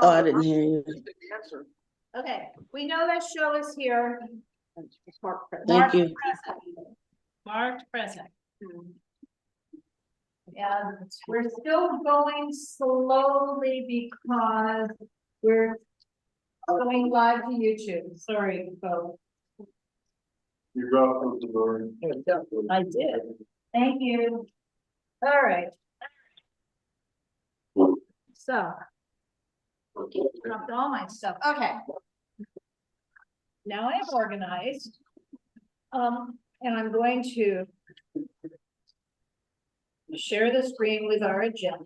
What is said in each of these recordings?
Oh, I didn't hear you. Okay, we know that show is here. Thank you. Marked present. And we're still going slowly because we're going live to YouTube. Sorry, folks. You brought the door. I did. Thank you. All right. So. Dropped all my stuff. Okay. Now I am organized. And I'm going to share the screen with our agenda.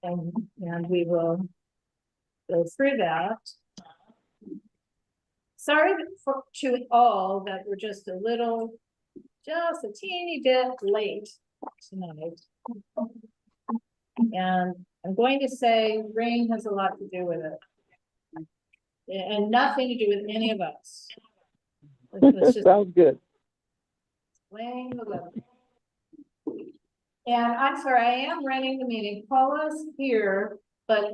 And we will go through that. Sorry to all that we're just a teeny bit late tonight. And I'm going to say rain has a lot to do with it. And nothing to do with any of us. Let's just sounds good. laying the level. And I'm sorry, I am running the meeting. Paula's here, but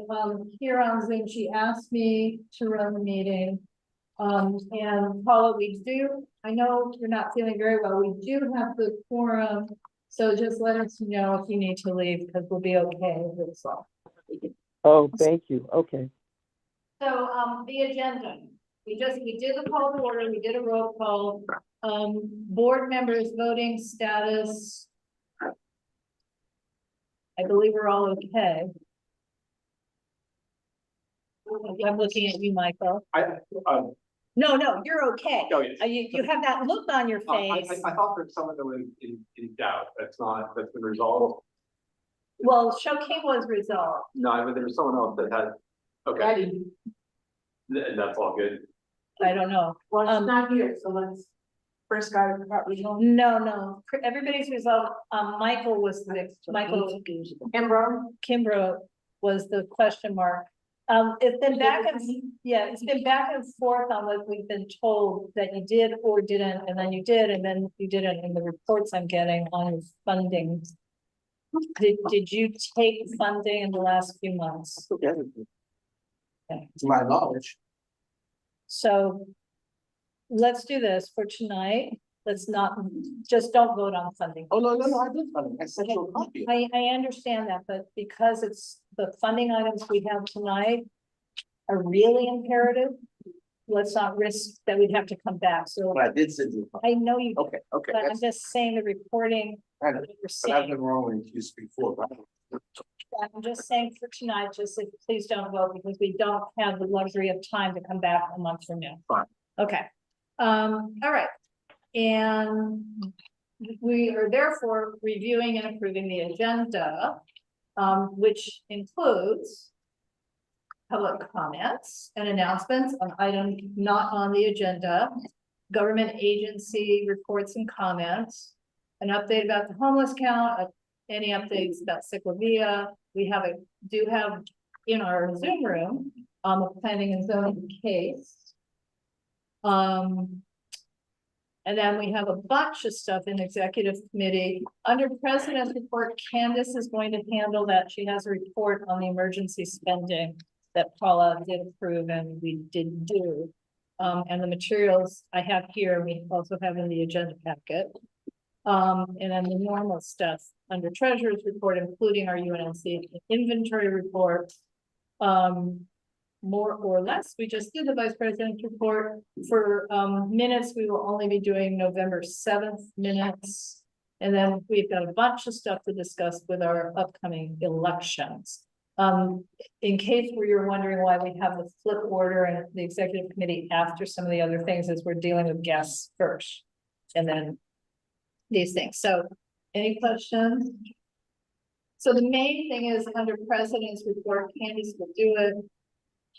here on Zoom, she asked me to run the meeting. And Paula, I know you're not feeling very well. We do have the quorum. So just let us know if you need to leave because we'll be okay with stuff. Oh, thank you. Okay. So the agenda, we did the call to order, we did a roll call. Board members voting status. I believe we're all okay. I'm looking at you, Michael. No, you're okay. Oh, yes. You have that look on your face. I thought for someone that was in doubt, that's been resolved. Well, Show King was resolved. No, but there was someone else that had, okay. And that's all good. I don't know. Well, it's not here, so let's first guy got resolved. No, everybody's resolved. Michael was Kimbrough was the question mark. It's been back and forth on what we've been told that you did or didn't, and then you did, and then you didn't in the reports I'm getting on funding. Did you take funding in the last few months? Okay. To my knowledge. So let's do this for tonight. Let's don't vote on funding. Oh, no, I did funding. I sent you a copy. I understand that, but because it's the funding items we have tonight are really imperative, let's not risk that we'd have to come back. So But I did send you a copy. I know you, Okay. but I'm just saying the reporting. I know, that we're but I've seeing. been wrong with you before. I'm just saying for tonight, please don't vote because we don't have the luxury of time to come back a month from now. Fine. Okay. All right. And we are therefore reviewing and approving the agenda, which includes public comments and announcements on items not on the agenda, government agency reports and comments, an update about the homeless count, any updates about cyclovia. We do have in our Zoom room a planning and zoning case. And then we have a bunch of stuff in executive committee. Under president's report, Candace is going to handle that. She has a report on the emergency spending that Paula did approve and we did do. And the materials I have here, we also have in the agenda packet. And then the normal stuff under treasurer's report, including our UNC inventory report. More or less, we just did the vice president's report. For minutes, we will only be doing November 7th minutes. And then we've got a bunch of stuff to discuss with our upcoming elections. In case you're wondering why we have the flip order and the executive committee after some of the other things, is we're dealing with guests first and then these things. So any questions? So the main thing is under president's report, Candace will do it.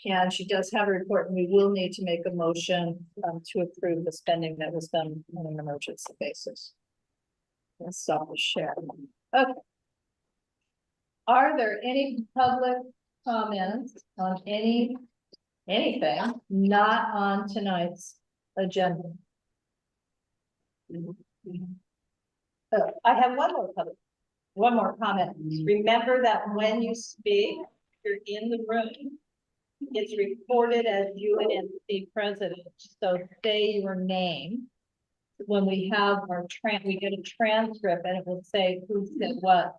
And she does have a report, and we will need to make a motion to approve the spending that was done on an emergency basis. Let's stop the share. Okay. Are there any public comments on anything not on tonight's agenda? I have one more public. one more comment. Remember that when you speak, you're in the room. It's recorded as UNC president, so say your name. When we have our we get a transcript and it will say who said what.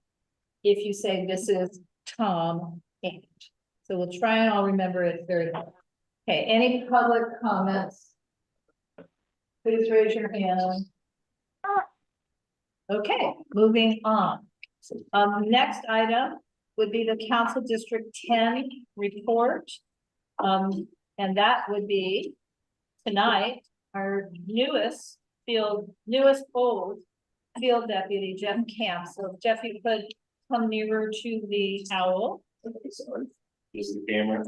If you say this is Tom and. So we'll try and I'll remember it very well. Okay, any public comments? Please raise your hand. Okay, moving on. Next item would be the Council District 10 report. And that would be tonight, our newest old field deputy, Jeff Camp. So Jeff, you could come nearer to the owl. This is the camera.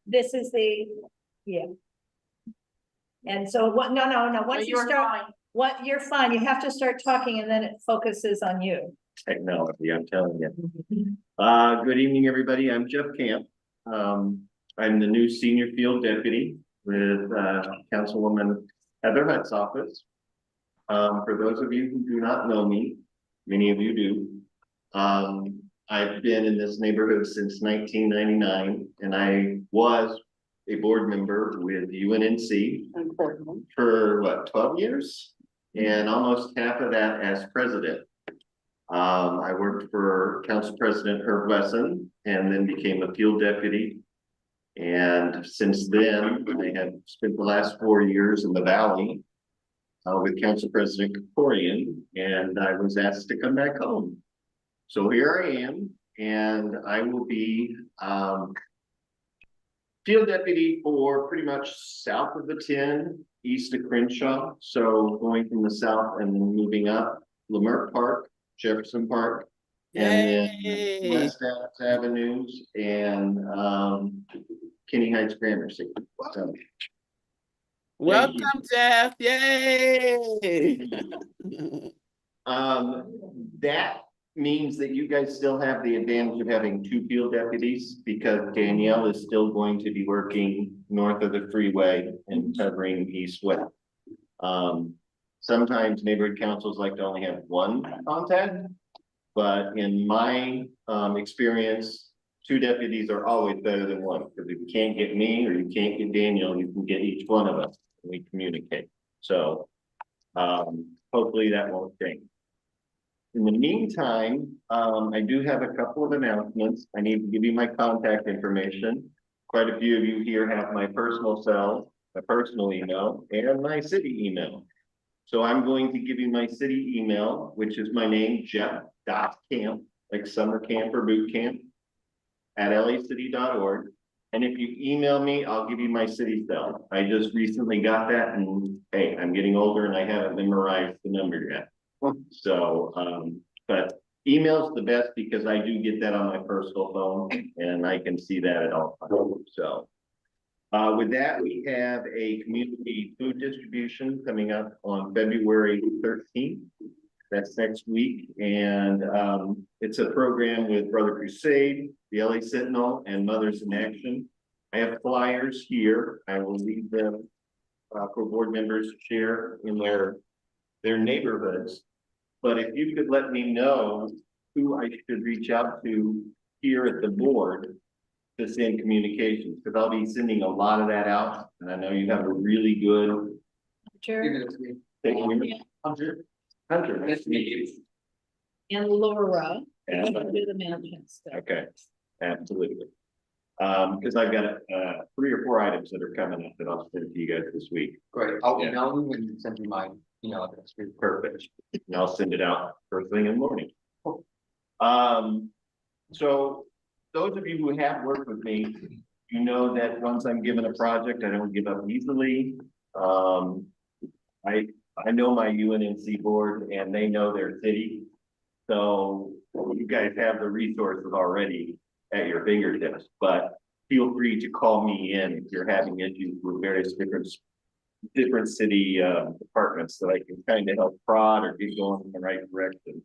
This is the, yeah. And so what, no, once you start, you're fine. You have to start talking and then it focuses on you. Technology, I'm telling you. Good evening, everybody. I'm Jeff Camp. I'm the new senior field deputy with Councilwoman Heather Hutt's office. For those of you who do not know me, many of you do. I've been in this neighborhood since 1999, and I was a board member with UNC for what, 12 years? And almost half of that as president. I worked for Council President Herb Wesson and then became a field deputy. And since then, I have spent the last 4 years in the Valley with Council President Korian, and I was asked to come back home. So here I am, and I will be field deputy for pretty much south of the 10, east of Crenshaw. So going from the south and then moving up Leimert Park, Jefferson Park, and then West Avenues and Kenny Heights Gramercy. So, welcome, Jeff. Yay! That means that you guys still have the advantage of having 2 field deputies because Danielle is still going to be working north of the freeway and covering east-west. Sometimes neighborhood councils like to only have 1 contact, but in my experience, 2 deputies are always better than 1 because if you can't get me or you can't get Daniel, you can get each one of us and we communicate. So hopefully that won't change. In the meantime, I do have a couple of announcements. I need to give you my contact information. Quite a few of you here have my personal cell, my personal email, and my city email. So I'm going to give you my city email, which is my name, Jeff.camp, like summer camp or boot camp, at lacity.org. And if you email me, I'll give you my city cell. I just recently got that, and hey, I'm getting older and I haven't memorized the number yet. So, but email's the best because I do get that on my personal phone and I can see that at all times. So, with that, we have a community food distribution coming up on February 13th. That's next week. And it's a program with Brother Crusade, the LA Sentinel, and Mothers in Action. I have flyers here. I will leave them for board members to share in their neighborhoods. But if you could let me know who I should reach out to here at the board to send communications, because I'll be sending a lot of that out. And I know you have a really good. Sure. Hunter, nice to meet you. And Laura. Yeah. Do the management stuff. Okay, absolutely. Because I've got 3 or 4 items that are coming up that I'll send to you guys this week. Great, I'll email you and send you my email address. Perfect. And I'll send it out first thing in the morning. So those of you who have worked with me, you know that once I'm given a project, I don't give up easily. I know my UNC board and they know their city. So you guys have the resources already at your fingertips, but feel free to call me in if you're having issues with various different city departments that I can kind of help prod or get going in the right direction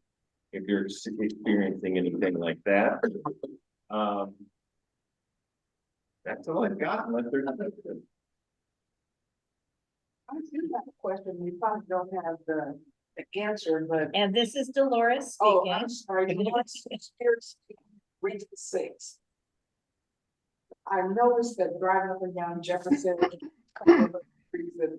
if you're experiencing anything like that. That's all I've got unless there's I do have a question. We probably don't have the the answer, but. And this is Dolores Oh, speaking. I'm sorry, Lawrence, Spears, Region 6. I noticed that driving up and down Jefferson, the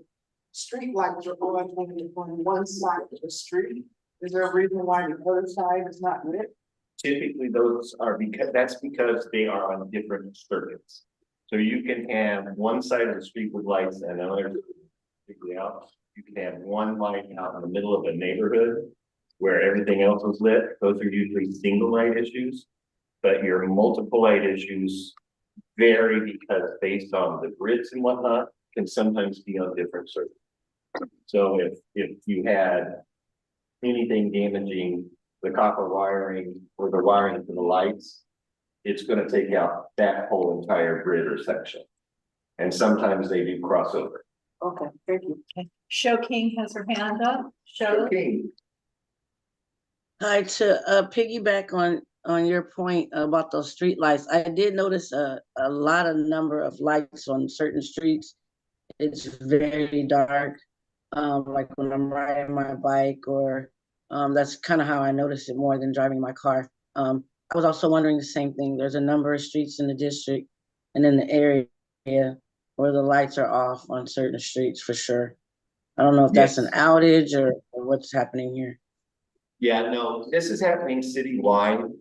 street lights are on one side of the street. Is there a reason why the other side is not lit? Typically, those are because they are on different circuits. So you can have one side of the street with lights and another completely out. You can have one light out in the middle of a neighborhood where everything else is lit. Those are usually single light issues. But your multiple light issues vary because based on the grids and whatnot, can sometimes be on different circuits. So if you had anything damaging the copper wiring or the wiring for the lights, it's going to take out that whole entire grid or section. And sometimes they do crossover. Okay, thank you. Show King has her hand up. Show. Okay. Hi, to piggyback on your point about those street lights, I did notice a lot of number of lights on certain streets. It's very dark, like when I'm riding my bike, or that's kind of how I notice it more than driving my car. I was also wondering the same thing. There's a number of streets in the district and in the area where the lights are off on certain streets for sure. I don't know if that's an outage or what's happening here. Yeah, no, this is happening citywide.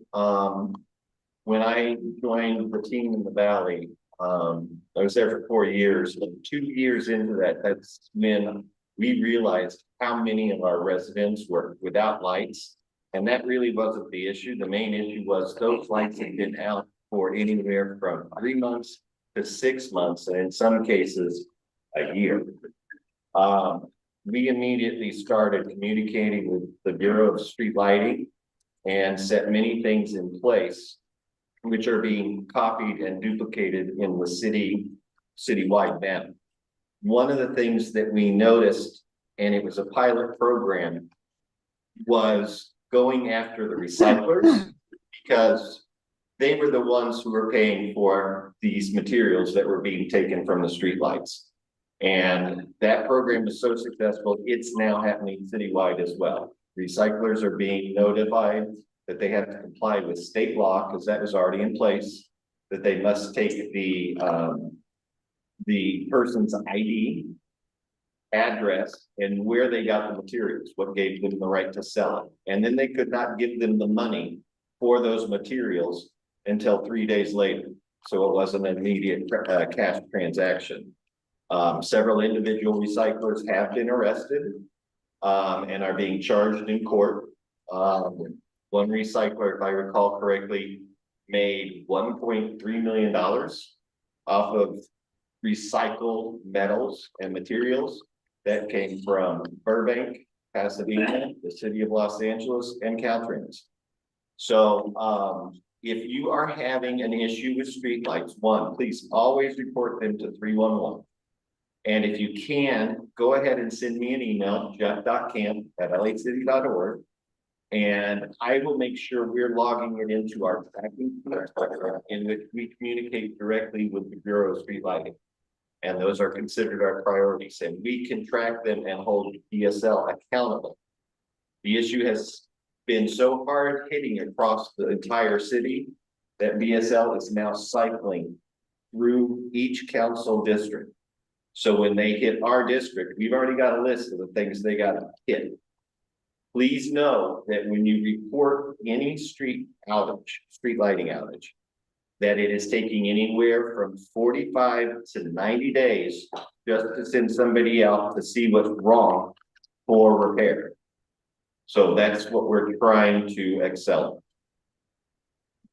When I joined the team in the Valley, I was there for 4 years. And 2 years into that, that's when we realized how many of our residents were without lights. And that really wasn't the issue. The main issue was those lights had been out for anywhere from 3 months to 6 months, and in some cases, a year. We immediately started communicating with the Bureau of Street Lighting and set many things in place, which are being copied and duplicated in the citywide map. One of the things that we noticed, and it was a pilot program, was going after the recyclers, because they were the ones who were paying for these materials that were being taken from the streetlights. And that program is so successful, it's now happening citywide as well. Recyclers are being notified that they have to comply with state law, because that was already in place, that they must take the person's ID, address, and where they got the materials, what gave them the right to sell it. And then they could not give them the money for those materials until 3 days later. So it wasn't an immediate cash transaction. Several individual recyclers have been arrested and are being charged in court. One recycler, if I recall correctly, made $1.3 million off of recycled metals and materials that came from Burbank, Pasadena, the city of Los Angeles, and Caltrans. So if you are having an issue with streetlights, one, please always report them to 311. And if you can, go ahead and send me an email, jeff.camp@lacity.org. And I will make sure we're logging it into our tracking software, in which we communicate directly with the Bureau of Street Lighting. And those are considered our priorities, and we can track them and hold BSL accountable. The issue has been so hard hitting across the entire city that BSL is now cycling through each council district. So when they hit our district, we've already got a list of the things they got to hit. Please know that when you report any street lighting outage, that it is taking anywhere from 45 to 90 days just to send somebody out to see what's wrong for repair. So that's what we're trying to excel.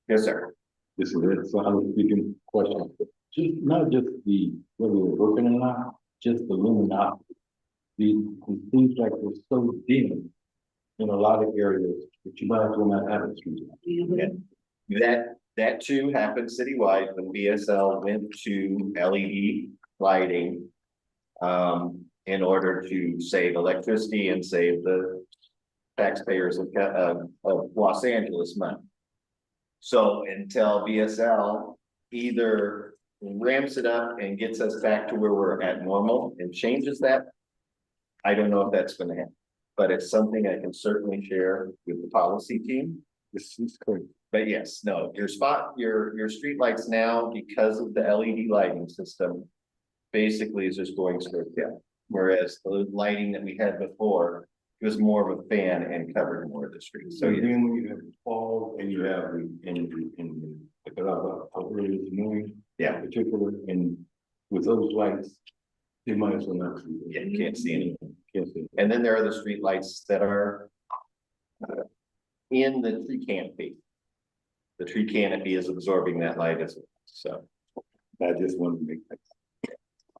Yes, sir. This is it. So I'm speaking question. Just not just whether we're working or not, just the luminosity. It seems like we're so dim in a lot of areas that you might as well not have a street light. Yeah. That too happened citywide when BSL went to LED lighting in order to save electricity and save the taxpayers of Los Angeles money. So until BSL either ramps it up and gets us back to where we're at normal and changes that, I don't know if that's going to happen. but it's something I can certainly share with the policy team. This is correct. But yes, no, your street lights now, because of the LED lighting system, basically is just going straight down. Whereas the lighting that we had before, it was more of a fan and covered more of the street. So So yeah, then when you have fall and you have the early this morning, yeah, particular, and with those lights, they might as well not see. yeah, you can't see anything. Can't see. And then there are the street lights that are in the tree canopy. The tree canopy is absorbing that light as well, so. I just wanted to make that.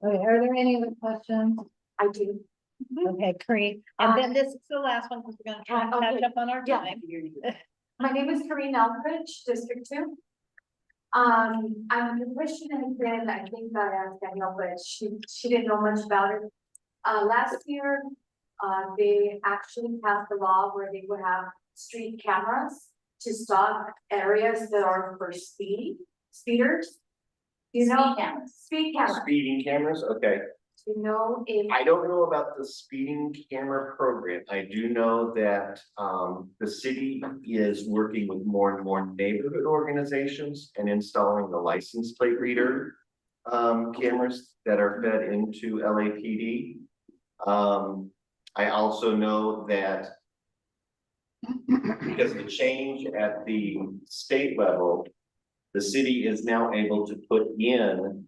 Okay, are there any other questions? I do. Okay, Corinne, and then this is the last one, because we're gonna try and catch up on our Yeah. time. My name is Corinne Elbridge, District 2. I'm the question and then I think I asked Danielle, but she didn't know much about it. Last year, they actually passed a law where they would have street cameras to stop areas that are for speeders. You know, speed cameras. Speeding cameras, okay. You know, if I don't know about the speeding camera program. I do know that the city is working with more and more neighborhood organizations and installing the license plate reader cameras that are fed into LAPD. I also know that because of the change at the state level, the city is now able to put in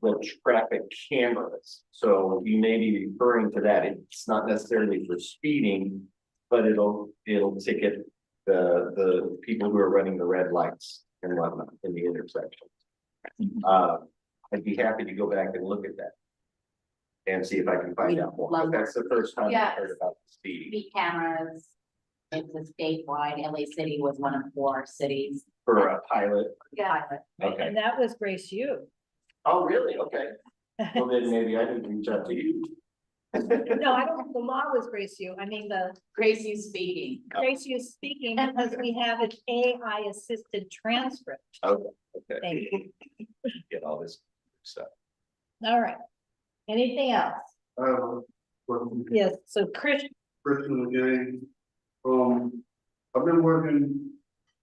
the traffic cameras. So you may be referring to that. It's not necessarily for speeding, but it'll ticket the people who are running the red lights and whatnot in the intersection. I'd be happy to go back and look at that and see if I can find out more. But that's the first time I heard about the speeding. Speed cameras. It's a statewide. LA City was one of 4 cities. For a pilot. Yeah. Okay. And that was Grace U. Oh, really? Okay. Well, then maybe I need to reach out to you. No, I don't, the law was Grace U. I mean, the Grace U speaking. Grace U speaking, because we have an AI assisted transcript. Okay. Thank you. Get all this stuff. All right. Anything else? Yes, so Christian, Again, I've been working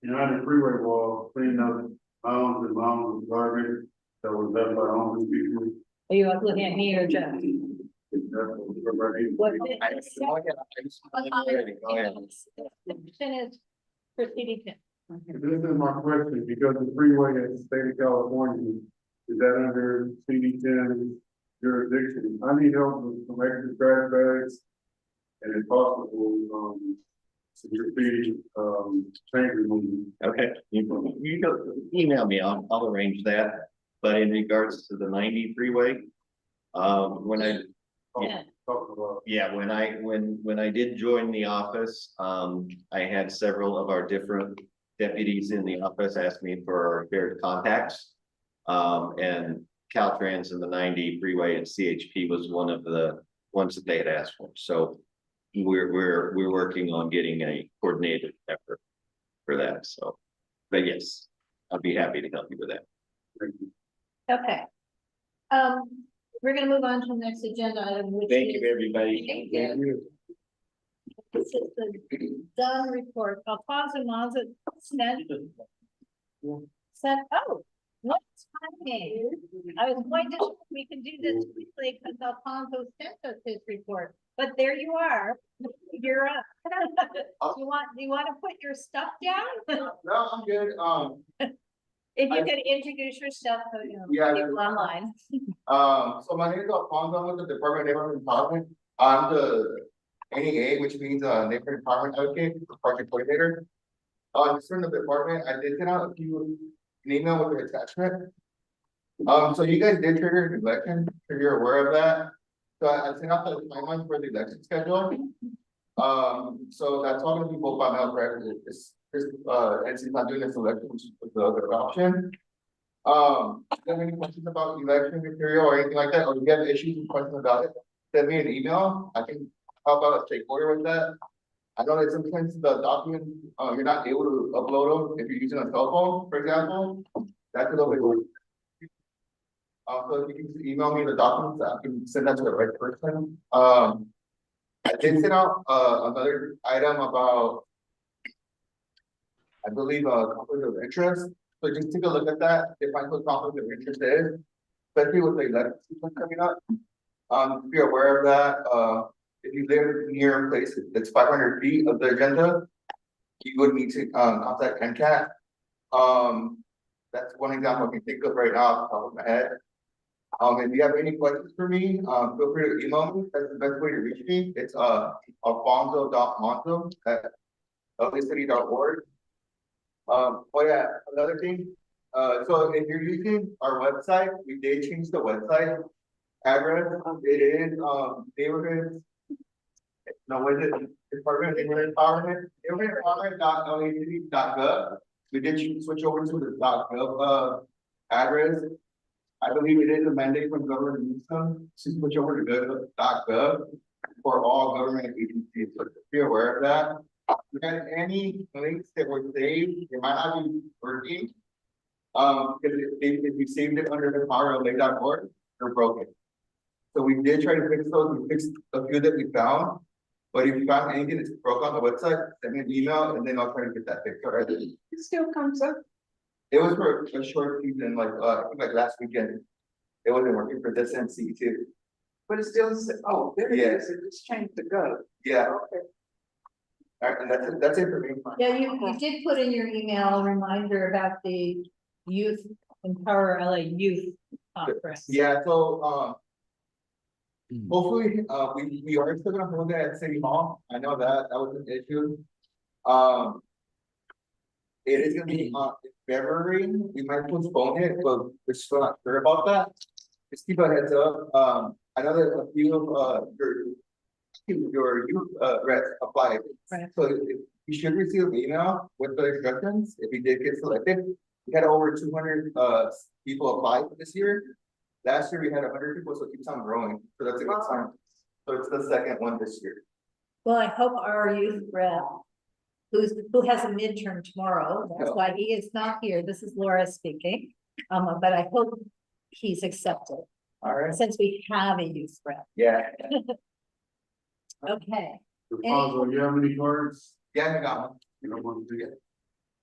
behind the freeway wall, cleaning up mounds and mounds of garbage that was left by homeless people. are you looking at me or Jeff? What Go ahead. the question is for CDT. This is my question, because the freeway in the state of California, is that under CD10 jurisdiction? I need help with some extra trash bags, and if possible, some graffiti, tank removal. Okay, you go email me, I'll arrange that. But in regards to the 90 freeway, when I, Yeah. yeah, when I did join the office, I had several of our different deputies in the office ask me for their contacts. And Caltrans and the 90 freeway and CHP was one of the ones that they had asked for. So we're working on getting a coordinated effort for that. So, but yes, I'll be happy to help you with that. Okay. We're gonna move on to the next agenda item, which Thank is. you, everybody. Thank you. This is the done report. Alfonso Monza sent. Oh, what's timing? I was going to, we can do this quickly because Alfonso sent us his report, but there you are. You're up. Do you want to put your stuff down? No, I'm good. If you could introduce yourself, so you know, Yeah. people online. So my name is Alfonso, I'm with the Department of Neighborhood Empowerment. I'm the NEA, which means Neighborhood Empowerment Advocate, Project Coordinator. Just from the department, I did send out an email with an attachment. So you guys did trigger an election, if you're aware of that. So I sent out the timeline for the election schedule. So that's all gonna be both by mail, correct? NC's not doing this election, which is the other option. Do you have any questions about election material or anything like that, or do you have issues and questions about it? Send me an email, I can help out a stakeholder with that. I know that sometimes the document, you're not able to upload them if you're using a cell phone, for example. That's a little bit weird. So if you can email me the documents, I can send that to the right person. I did send out, another item about, I believe, conflict of interest, so just take a look at that, define what conflict of interest is, especially with the election season coming up. Be aware of that, if you live near a place that's 500 feet of the agenda, you would need to, contact NCAT. That's one example I can think of right now off the top of my head. If you have any questions for me, feel free to email me. That's the best way to reach me. It's alfonso.monzo@lacity.org. Oh yeah, another thing. So if you're using our website, we did change the website address. It is neighborhood. No, what is it? Department of Neighborhood Empowerment. Neighborhoodempowerment.lact.gov. We did switch over to the .gov address. I believe it is a mandate from Governor Newsom to switch over to .gov for all government agencies. So be aware of that. If you had any links that were saved, they might not be working. Because if you saved it under the power of lay.org, they're broken. So we did try to fix those. We fixed a few that we found. But if you found anything that's broke on the website, send me an email and then I'll try to get that fixed. All right. It still comes up. It was for a short season, like I think like last weekend. It wasn't working for this MC too. But it still says, oh, there it is, it just changed the go. Yeah. Okay. All right, and that's it for me. Yeah, you did put in your email a reminder about the Youth Empower LA Youth Conference. Yeah, so hopefully we are still gonna hold that at City Hall. I know that was an issue. It is gonna be in February. We might postpone it, but we're still not sure about that. Just keep a heads up. I know that a few of your youth reps applied. Right. So you should receive an email with the instructions if you did get selected. We had over 200 people apply this year. Last year we had 100 people, so it keeps on growing. So that's a good sign. So it's the second one this year. Well, I hope our youth rep, who has a midterm tomorrow, that's why he is not here. This is Laura speaking. But I hope he's accepted. All right. Since we have a youth rep. Yeah. Okay. Alfonso, you have any cards? Yeah, I got one. You don't want to get.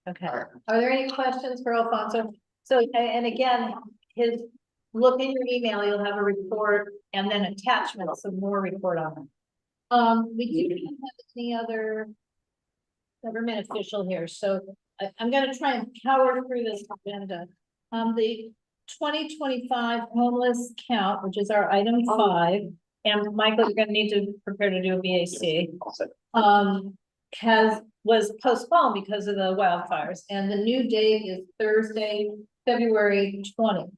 Okay. All right. Are there any questions for Alfonso? So, and again, look in your email, you'll have a report and then attachment, some more report on it. We do not have any other government official here, so I'm gonna try and power through this agenda. The 2025 homeless count, which is our item 5, and Michael, you're gonna need to prepare to do a BAC. Was postponed because of the wildfires, and the new date is Thursday, February 20.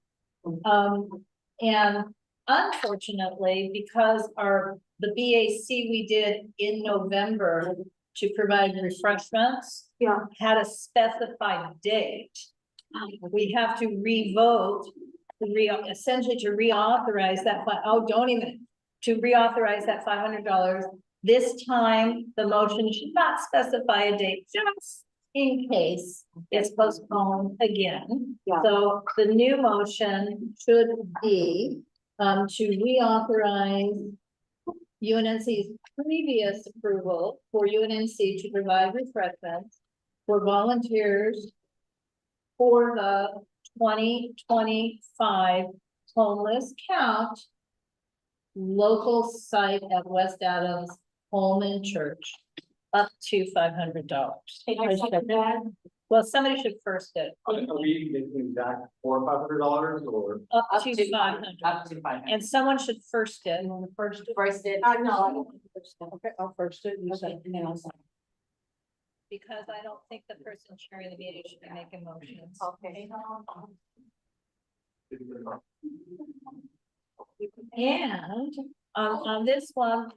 And unfortunately, because the BAC we did in November to provide refreshments had a specified date. We have to revote, essentially to reauthorize that, to reauthorize that $500. This time, the motion should not specify a date, just in case it's postponed again. So the new motion should be to reauthorize UNC's previous approval for UNC to provide refreshments for volunteers for the 2025 homeless count, local site at West Adams Holman Church, up to $500. Well, somebody should first it. Are we making exact $400 or $500 or? Up to 500. Up to 500. And someone should first it. First it. No. Okay, I'll first it. You second. Because I don't think the person chairing the meeting should be making motions. Okay. And on this one,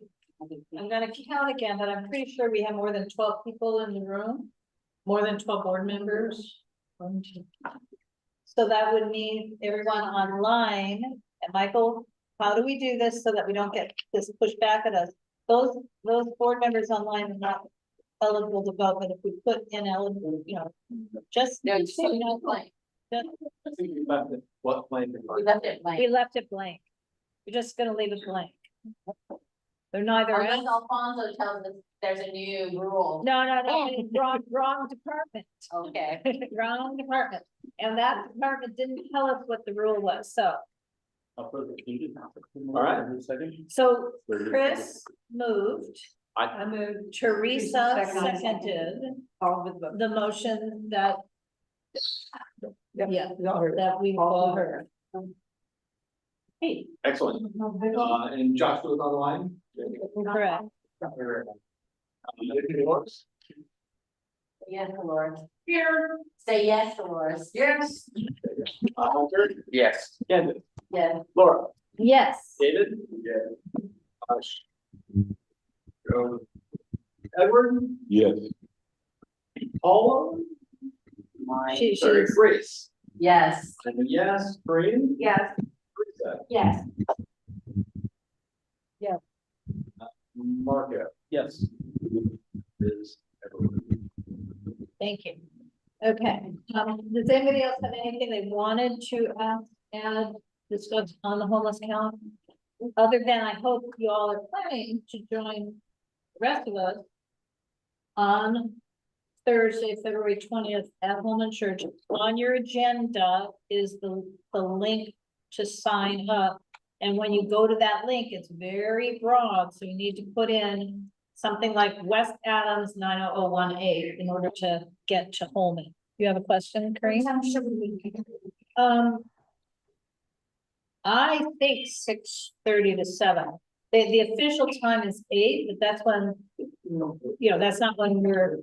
I'm gonna count again, but I'm pretty sure we have more than 12 people in the room, more than 12 board members. 1, 2. So that would mean everyone online. And Michael, how do we do this so that we don't get this pushed back at us? Those board members online are not eligible to vote, but if we put ineligible, just No, you so you know, blank. I think we left it, what plan? We left it blank. we left it blank. We're just gonna leave it blank. They're neither. Unless Alfonso tells us there's a new rule. No, wrong department. Okay. Wrong department. And that department didn't tell us what the rule was, so. All right. So Chris moved. I moved. Teresa seconded the motion that. Yeah, that we all heard. Hey, excellent. And Josh was on the line. correct. Anything else? Yes, Dolores. Here, Say yes, Dolores. yes. Yes. Candace, Yes. Laura, Yes. David? Yeah. Josh. Edward, Yes. Paula? She- Sorry, she's- Grace. Yes. And a yes, Corinne? Yes. Teresa? Yes. Marco? Yes. Is everyone. Thank you. Okay, does anybody else have anything they wanted to add, discuss on the homeless count? Other than I hope you all are planning to join the rest of us on Thursday, February 20th at Holman Church. On your agenda is the link to sign up. And when you go to that link, it's very broad, so you need to put in something like West Adams 90018 in order to get to Holman. You have a question, Corinne? I think 6:30 to 7. The official time is 8, but that's when, you know, that's not when we're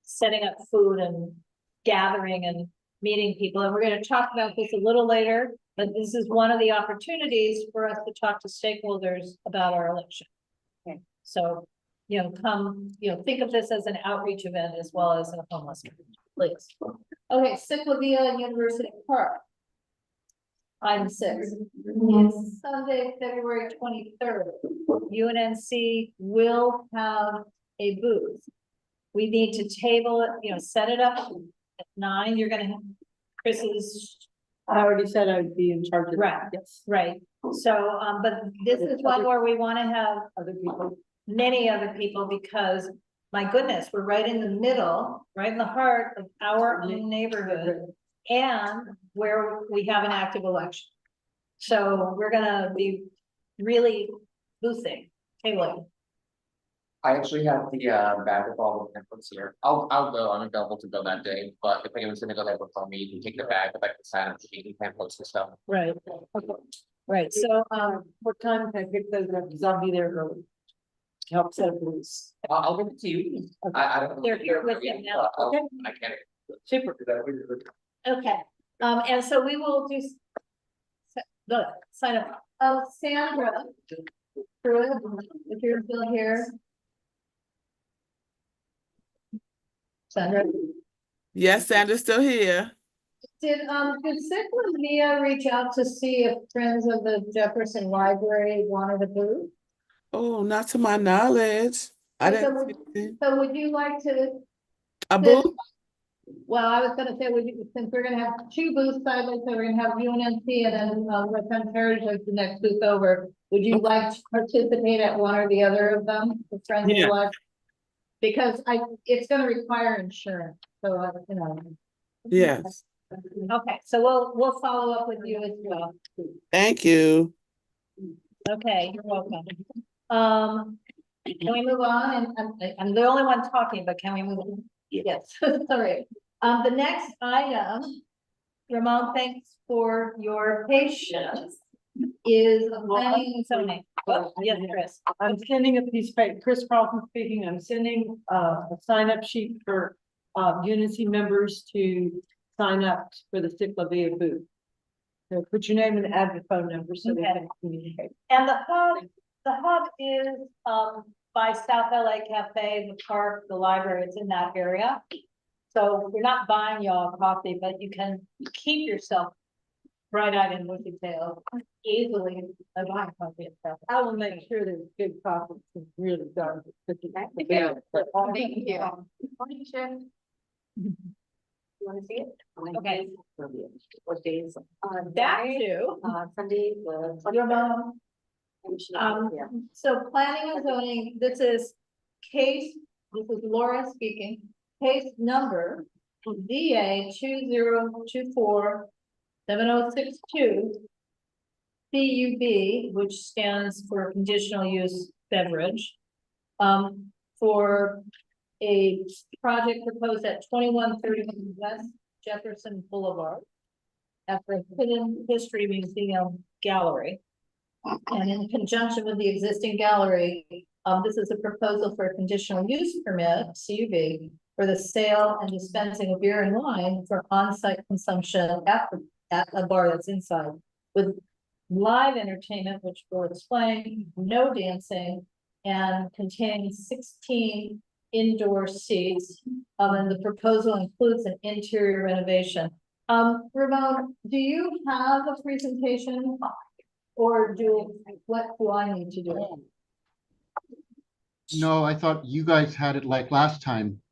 setting up food and gathering and meeting people. And we're going to talk about this a little later, but this is one of the opportunities for us to talk to stakeholders about our election. Okay. So, you know, come, you know, think of this as an outreach event as well as a homeless, please. Okay, Ciclavia University Park. Item 6. It's Sunday, February 23rd. UNC will have a booth. We need to table it, you know, set it up at 9. You're gonna have Chris's. I already said I'd be in charge of Right. that, yes. Right, so, but this is one where we wanna have Other people. many other people because, my goodness, we're right in the middle, right in the heart of our own neighborhood. And where we have an active election. So we're gonna be really boosting, tabling. I actually have the bag with all the templates here. I'll go, I'm available to go that day, but if anyone's gonna go there before me, you can take the bag, but I can sign up sheet and templates and stuff. Right. Right, so, What time can I pick those up? Because I'll be there early. Help set up loose. I'll give it to you. I don't. They're here with him now. Okay. I can't. Super. okay, and so we will do. Sign up, Sandra. If you're still here. Sandra, Yes, Sandra's still here. did Ciclavia reach out to see if Friends of the Jefferson Library wanted a booth? Oh, not to my knowledge. I So didn't would- see anything. So would you like to, A booth? well, I was gonna say, since we're gonna have 2 booths side by side, we're gonna have UNC and then West End Heritage as the next booth over. Would you like to participate at one or the other of them, the Friends of the Yeah. Library? Because it's gonna require insurance, so, you know. Yes. Okay, so we'll follow up with you as well. Thank you. Okay, you're welcome. Can we move on? And I'm the only one talking, but can we move on? Yes, sorry. The next item, Ramon, thanks for your patience, is planning and zoning. Oh, yes, Chris. I'm sending a piece of paper, Chris Carlson speaking, I'm sending a sign up sheet for UNC members to sign up for the Ciclavia booth. So put your name and add the phone number so we can communicate. And the hub is by South LA Cafe, the park, the library, it's in that area. So we're not buying y'all coffee, but you can keep yourself bright-eyed and with detail easily by buying coffee itself. I will make sure there's good coffee, it's really dark. Thank you. You wanna see it? Okay. What days? That too. Sunday, Your mom. So planning and zoning, this is Laura speaking, case number DA 2024-7062. CUB, which stands for conditional use beverage. For a project proposed at 2130 West Jefferson Boulevard at the Hidden History Museum Gallery. And in conjunction with the existing gallery, this is a proposal for a conditional use permit, CUB, for the sale and dispensing of beer and wine for on-site consumption at a bar that's inside, with live entertainment, which we'll explain, no dancing, and containing 16 indoor seats. And the proposal includes an interior renovation. Ramon, do you have a presentation? Or what do I need to do? No, I thought you guys had it like last time.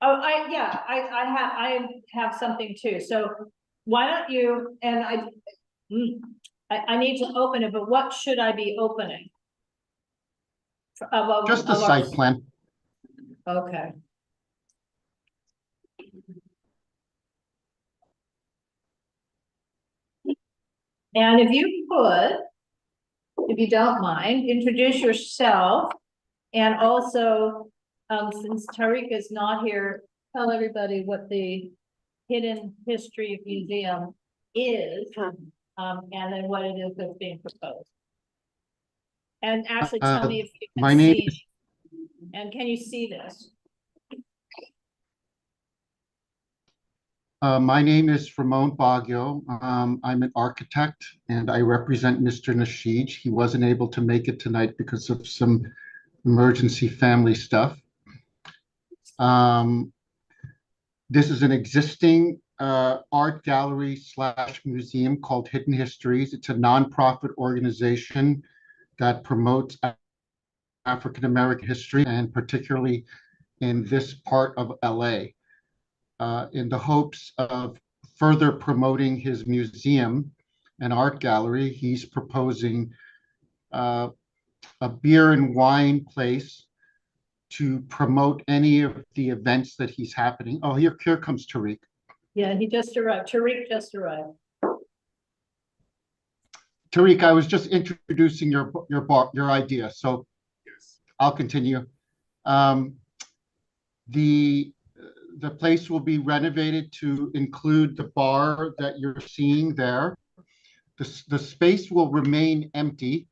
Oh, I have something too. So why don't you, and I need to open it, but what should I be opening? Just the site plan. Okay. And if you could, if you don't mind, introduce yourself, and also, since Tariq is not here, tell everybody what the Hidden History Museum is, and then what it is that's being proposed. And actually tell me if you can see, and can you see this? My name is Ramon Baggio. I'm an architect and I represent Mr. Nashij. He wasn't able to make it tonight because of some emergency family stuff. This is an existing art gallery / museum called Hidden Histories. It's a nonprofit organization that promotes African American history, and particularly in this part of LA. In the hopes of further promoting his museum and art gallery, he's proposing a beer and wine place to promote any of the events that he's happening. Oh, here comes Tariq. Yeah, he just arrived. Tariq just arrived. Tariq, I was just introducing your idea, so I'll continue. The place will be renovated to include the bar that you're seeing there. The space will remain empty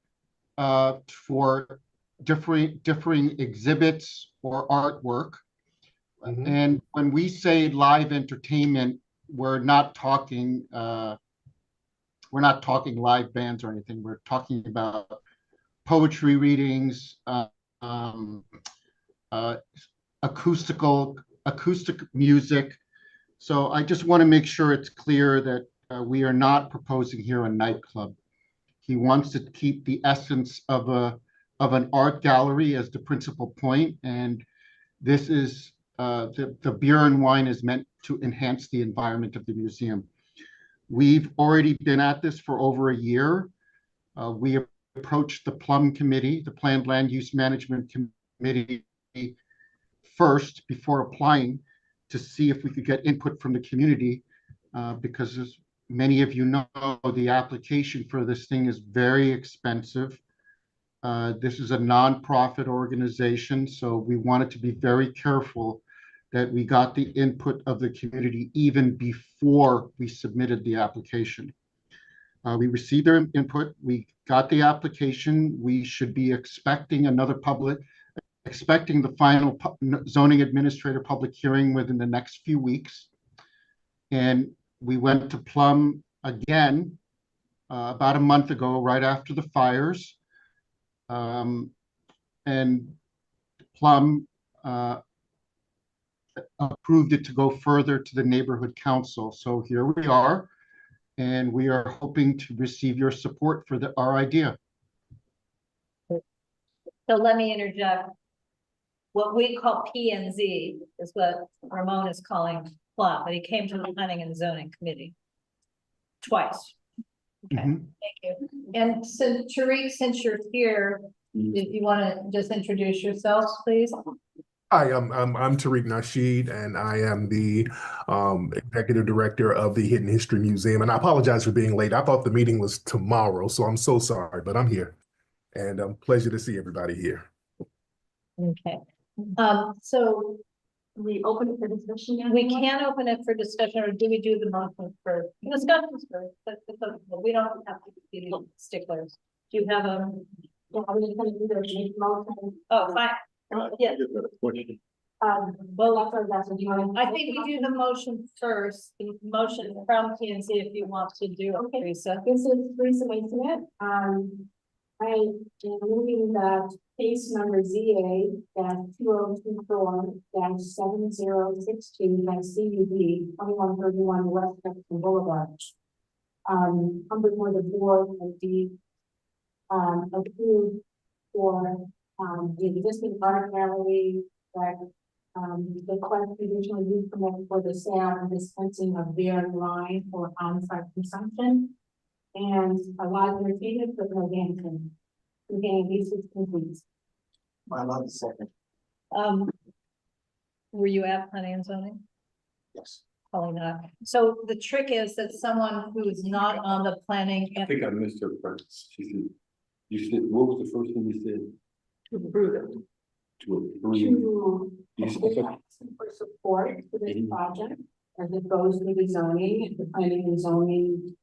for differing exhibits or artwork. And when we say live entertainment, we're not talking live bands or anything. We're talking about poetry readings, acoustic music. So I just want to make sure it's clear that we are not proposing here a nightclub. He wants to keep the essence of an art gallery as the principal point, and this is the beer and wine is meant to enhance the environment of the museum. We've already been at this for over a year. We approached the PLUM committee, the Planned Land Use Management Committee, first before applying to see if we could get input from the community, because as many of you know, the application for this thing is very expensive. This is a nonprofit organization, so we wanted to be very careful that we got the input of the community even before we submitted the application. We received their input, we got the application, we should be expecting the final zoning administrator public hearing within the next few weeks. And we went to PLUM again about a month ago, right after the fires. And PLUM approved it to go further to the neighborhood council. So here we are, and we are hoping to receive your support for our idea. So let me interject. What we call P&Z is what Ramon is calling PLUM, but he came to the Planning and Zoning Committee twice. Okay, Mhm. thank you. And since Tariq, since you're here, if you want to just introduce yourselves, please. Hi, I'm Tariq Nasheed, and I am the executive director of the Hidden History Museum. And I apologize for being late. I thought the meeting was tomorrow, so I'm so sorry, but I'm here. And pleasure to see everybody here. Okay, so We open it for discussion now? we can open it for discussion, or do we do the motion for discussions first? We don't have to be sticklers. Do you have a? Yeah, we're just gonna do the motion. Oh, fine. Yeah. Well, that's what you want. I think we do the motion first, the motion from P&Z if you want to do it, Teresa. This is Teresa Mason. I am moving that case number ZA -2024 -7062 CUD 2131 West Texas Boulevard. Come before the board and be approved for the existing art gallery that request additional use permit for the sale and dispensing of beer and wine for on-site consumption. And a lot of entertainment for no dancing. Again, these is complete. I love the second. Were you at planning and zoning? Yes. Probably not. So the trick is that someone who's not on the planning. I think I missed her first. She said, you said, what was the first thing you said? To approve it. To approve. You said- For support for this project as it goes through the zoning and the planning and zoning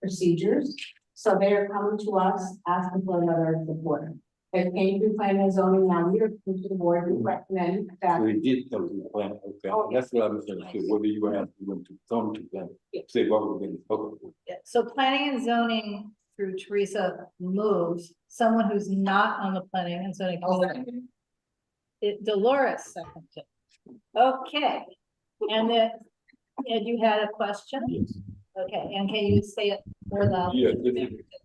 procedures. So they're coming to us asking for another support. They came to planning and zoning, now we're coming to the board, we recommend that. So they did come to the plan, okay, Oh, that's what I misunderstood, whether you were asking them to come to plan. So they've already been spoken. Yeah, so planning and zoning through Teresa moves someone who's not on the planning and zoning. Dolores seconded. Okay, and then, and you had a question? Yes. Okay, and can you say it more loudly?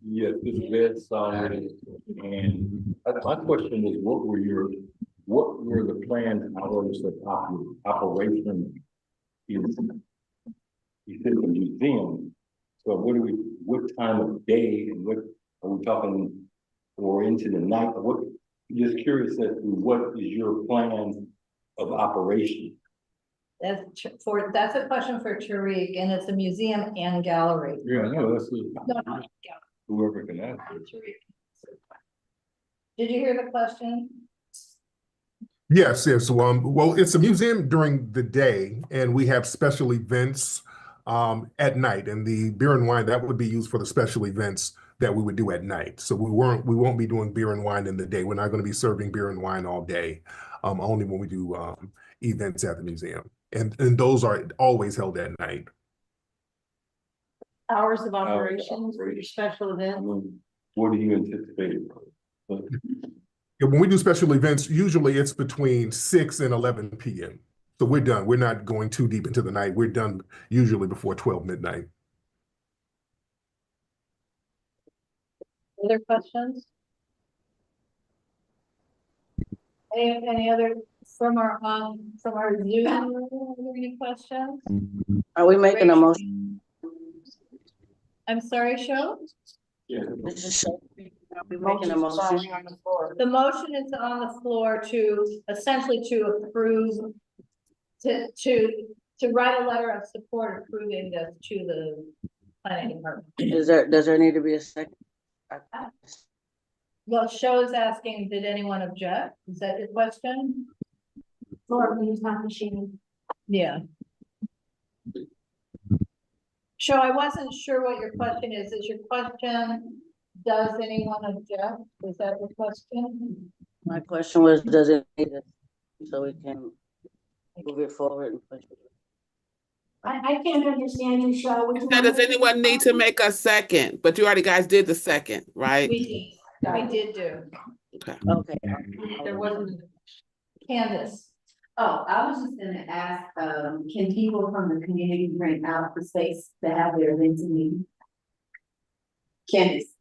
Yes, this is red sign, and my question is, what were the planned hours of operation? You said the museum, so what time of day and what are we talking, or into the night, just curious as to what is your plan of operation? That's a question for Tariq, and it's a museum and gallery. Yeah, no, that's No, whoever can answer. Tariq. Did you hear the question? Yes, yes. Well, it's a museum during the day, and we have special events at night. And the beer and wine that would be used for the special events that we would do at night. So we won't be doing beer and wine in the day. We're not going to be serving beer and wine all day. Only when we do events at the museum. And those are always held at night. Hours of operations for your special event. What do you anticipate? Yeah, when we do special events, usually it's between 6 and 11 p.m. So we're done. We're not going too deep into the night. We're done usually before 12 midnight. Other questions? Any other from our Zoom, any questions? Are we making a motion? I'm sorry, Sho? Yeah. This is Sho. Are we making a motion? On the floor. The motion is on the floor to essentially to approve, to write a letter of support approving this to the planning department. Does there need to be a second? Well, Sho is asking, did anyone object? Is that your question? Laura, please not machine. Yeah. Sho, I wasn't sure what your question is. Is your question, does anyone object? Is that your question? My question was, does it need it so we can move it forward and push it? I can't understand you, Sho. Now, does anyone need to make a second? But you already guys did the second, right? We did do. Okay. There wasn't. Candace. Oh, I was just gonna ask, can people from the community rent out the space to have their events and meetings? Candace.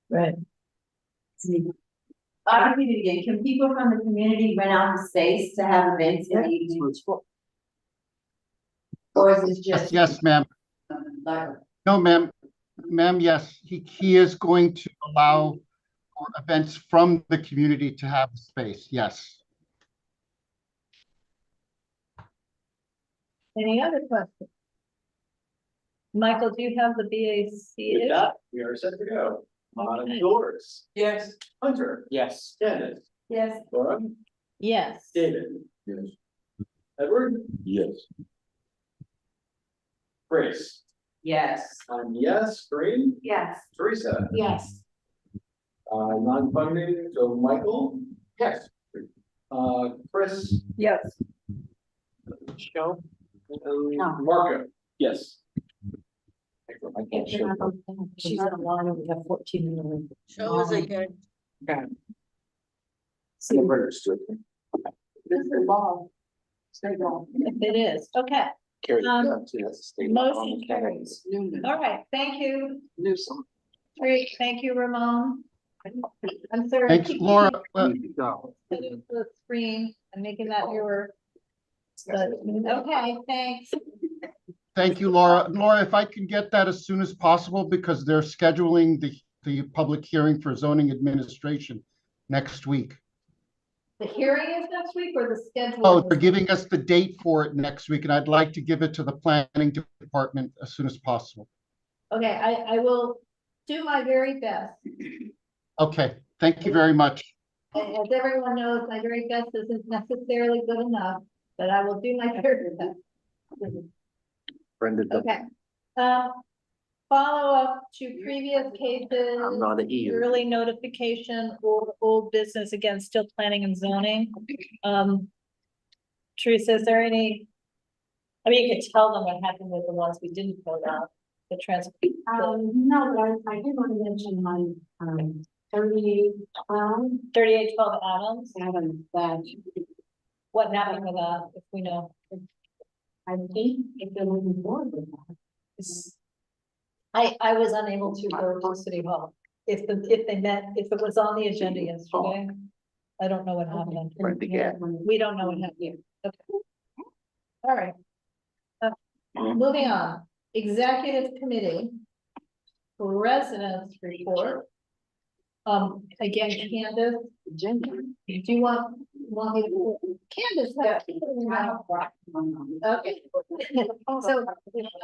Right. I'll repeat it again. Can people from the community rent out the space to have events and meetings? Or is it just? Yes, ma'am. Like, No, ma'am. Ma'am, yes, he is going to allow for events from the community to have the space, yes. Any other questions? Michael, do you have the BAC? With that, we are set to go. Okay. Doris, Yes. Hunter, Yes. Candace, Yes. Laura, Yes. David, Yes. Edward, Yes. Grace. Yes. Yes, Green, Yes. Teresa, Yes. non-funding, so Michael. Yes. Chris, Yes. Michelle, Marco. Yes. I can't show. She's on line, and we have 14 minutes. Show us again. See, This is long. Stay long. if it is, okay, Carry Um, the to the state. motion carries. Newman. All right, thank you. Newsom. Great, thank you, Ramon. I'm sorry. Thanks, Laura. The screen and making that newer. But, okay, thanks. Thank you, Laura. Laura, if I can get that as soon as possible, because they're scheduling the public hearing for zoning administration next week. The hearing is next week or the schedule? Oh, they're giving us the date for it next week, and I'd like to give it to the planning department as soon as possible. Okay, I will do my very best. Okay, thank you very much. And as everyone knows, my very best isn't necessarily good enough, but I will do my very best. Brenda, Okay. Follow up to previous cases. I'm not an EU. Early notification or old business, again, still planning and zoning. Teresa, is there any? I mean, you could tell them what happened with the ones we didn't fill out, the transport. No, but I did want to mention my, 3812 Adams, Adams, that what happened with that, if we know? I think if they're moving forward with that. I was unable to go to City Hall. If they met, if it was on the agenda yesterday, I don't know what happened. Brenda, yeah. We don't know what happened. Okay. All right. Moving on, executive committee. Residents report. Again, Candace, do you want me to, Candace? Okay. So,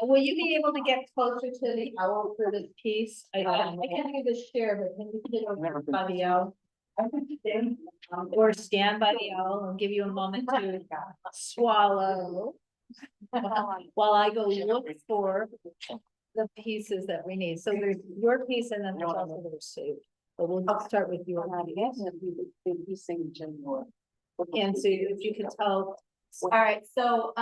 will you be able to get closer to the owl for this piece? I can do this share, but can you sit over by the owl? Or stand by the owl and give you a moment to swallow. While I go look for the pieces that we need. So there's your piece and then there's also the receipt. But we'll start with you. And so if you can tell. All right, so,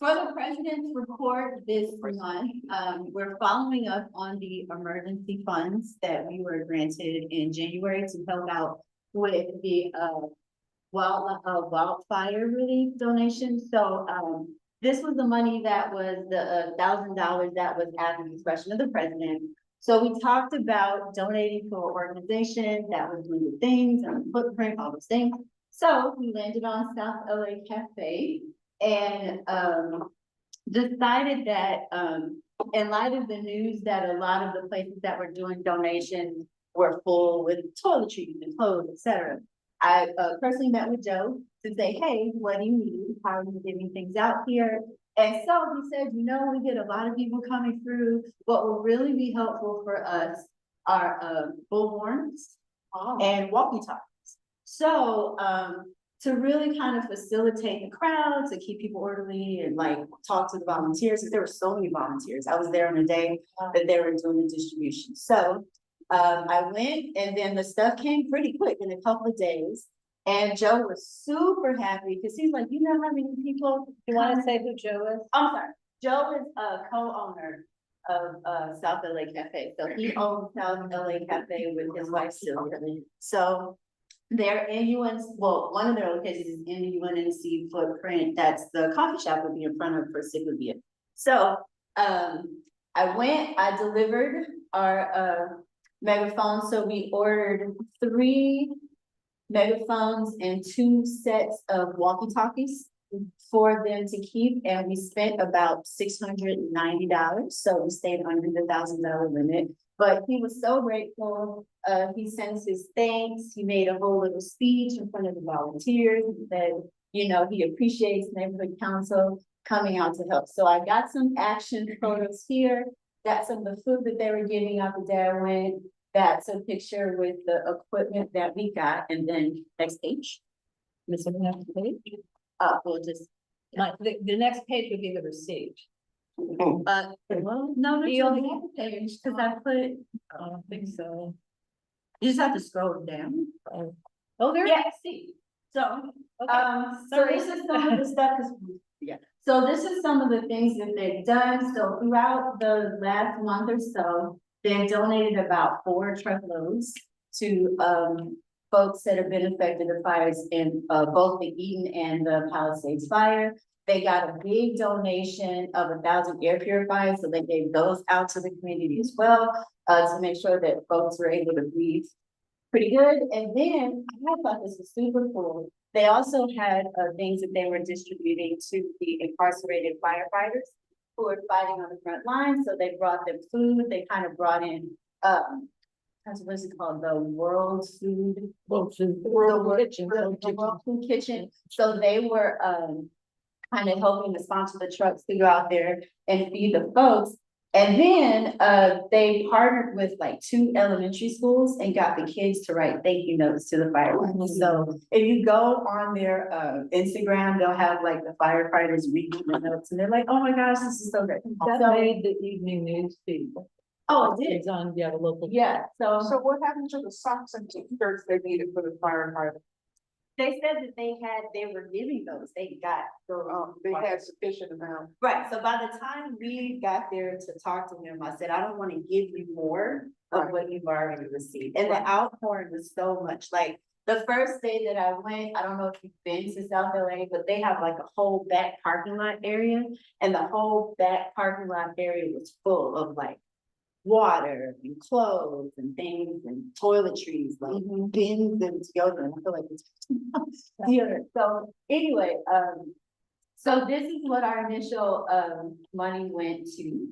for the president's report this month, we're following up on the emergency funds that we were granted in January to help out with the, wildfire relief donation. So, this was the money that was the $1,000 that was at the discretion of the president. So we talked about donating to an organization that was doing the things and footprint, all those things. So we landed on South LA Cafe and decided that in light of the news that a lot of the places that were doing donations were full with toiletries and clothes, etc. I personally met with Joe to say, hey, what do you need? How are you giving things out here? And so he said, you know, we get a lot of people coming through. What will really be helpful for us are bullhorns and walkie-talkies. So to really kind of facilitate the crowd, to keep people orderly and like talk to the volunteers, because there were so many volunteers. I was there on the day that they were doing the distribution. So I went and then the stuff came pretty quick in a couple of days. And Joe was super happy because he's like, you know how many people. You want to say who Joe is? I'm sorry. Joe is a co-owner of South LA Cafe. So he owns South LA Cafe with his wife Sylvia. So they're in UNC, well, one of their locations is in the UNC footprint. That's the coffee shop would be in front of for Ciclavia. So I went, I delivered our megaphones. So we ordered 3 megaphones and 2 sets of walkie-talkies. for them to keep, and we spent about $690, so we stayed under the $1,000 limit. But he was so grateful, he sends his thanks, he made a whole little speech in front of the volunteers, he said, you know, he appreciates neighborhood council coming out to help. So I got some action photos here, got some of the food that they were giving out the day I went, that's a picture with the equipment that we got, and then next page. Missing the next page? We'll just. The next page would be the receipt. Well, no, You only have the page, because I put, I don't think so. you just have to scroll down. Oh, there. Yeah, see, so, so this is some of the stuff, so this is some of the things that they've done, so throughout the last month or so, they've donated about 4 truckloads to, folks that have been affected by fires in, both the Eden and the Palisades fire. They got a big donation of 1,000 air purifiers, so they gave those out to the community as well, to make sure that folks were able to breathe pretty good. And then I thought this was super cool. They also had things that they were distributing to the incarcerated firefighters who are fighting on the front line. So they brought them food. They kind of brought in, what's it called? The World Food. World Kitchen. The World Food Kitchen. So they were kind of helping to sponsor the trucks to go out there and feed the folks. And then they partnered with like 2 elementary schools and got the kids to write thank you notes to the firefighters. So if you go on their Instagram, they'll have like the firefighters reading the notes and they're like, oh my gosh, this is so great. That So, made the evening news feed. oh, it did. It's on, yeah, the local. Yeah, so So what happened to the socks and t-shirts they needed for the firefighter? they said that they were giving those, they got. They had sufficient amount. Right, so by the time we got there to talk to them, I said, I don't wanna give you more of what you've already received. And the outpouring was so much, like, the first day that I went, I don't know if you've been to South LA, but they have like a whole back parking lot area. And the whole back parking lot area was full of like water and clothes and things and toiletries, like bins and deodorant. I feel like it's deodorant. So anyway, so this is what our initial money went to.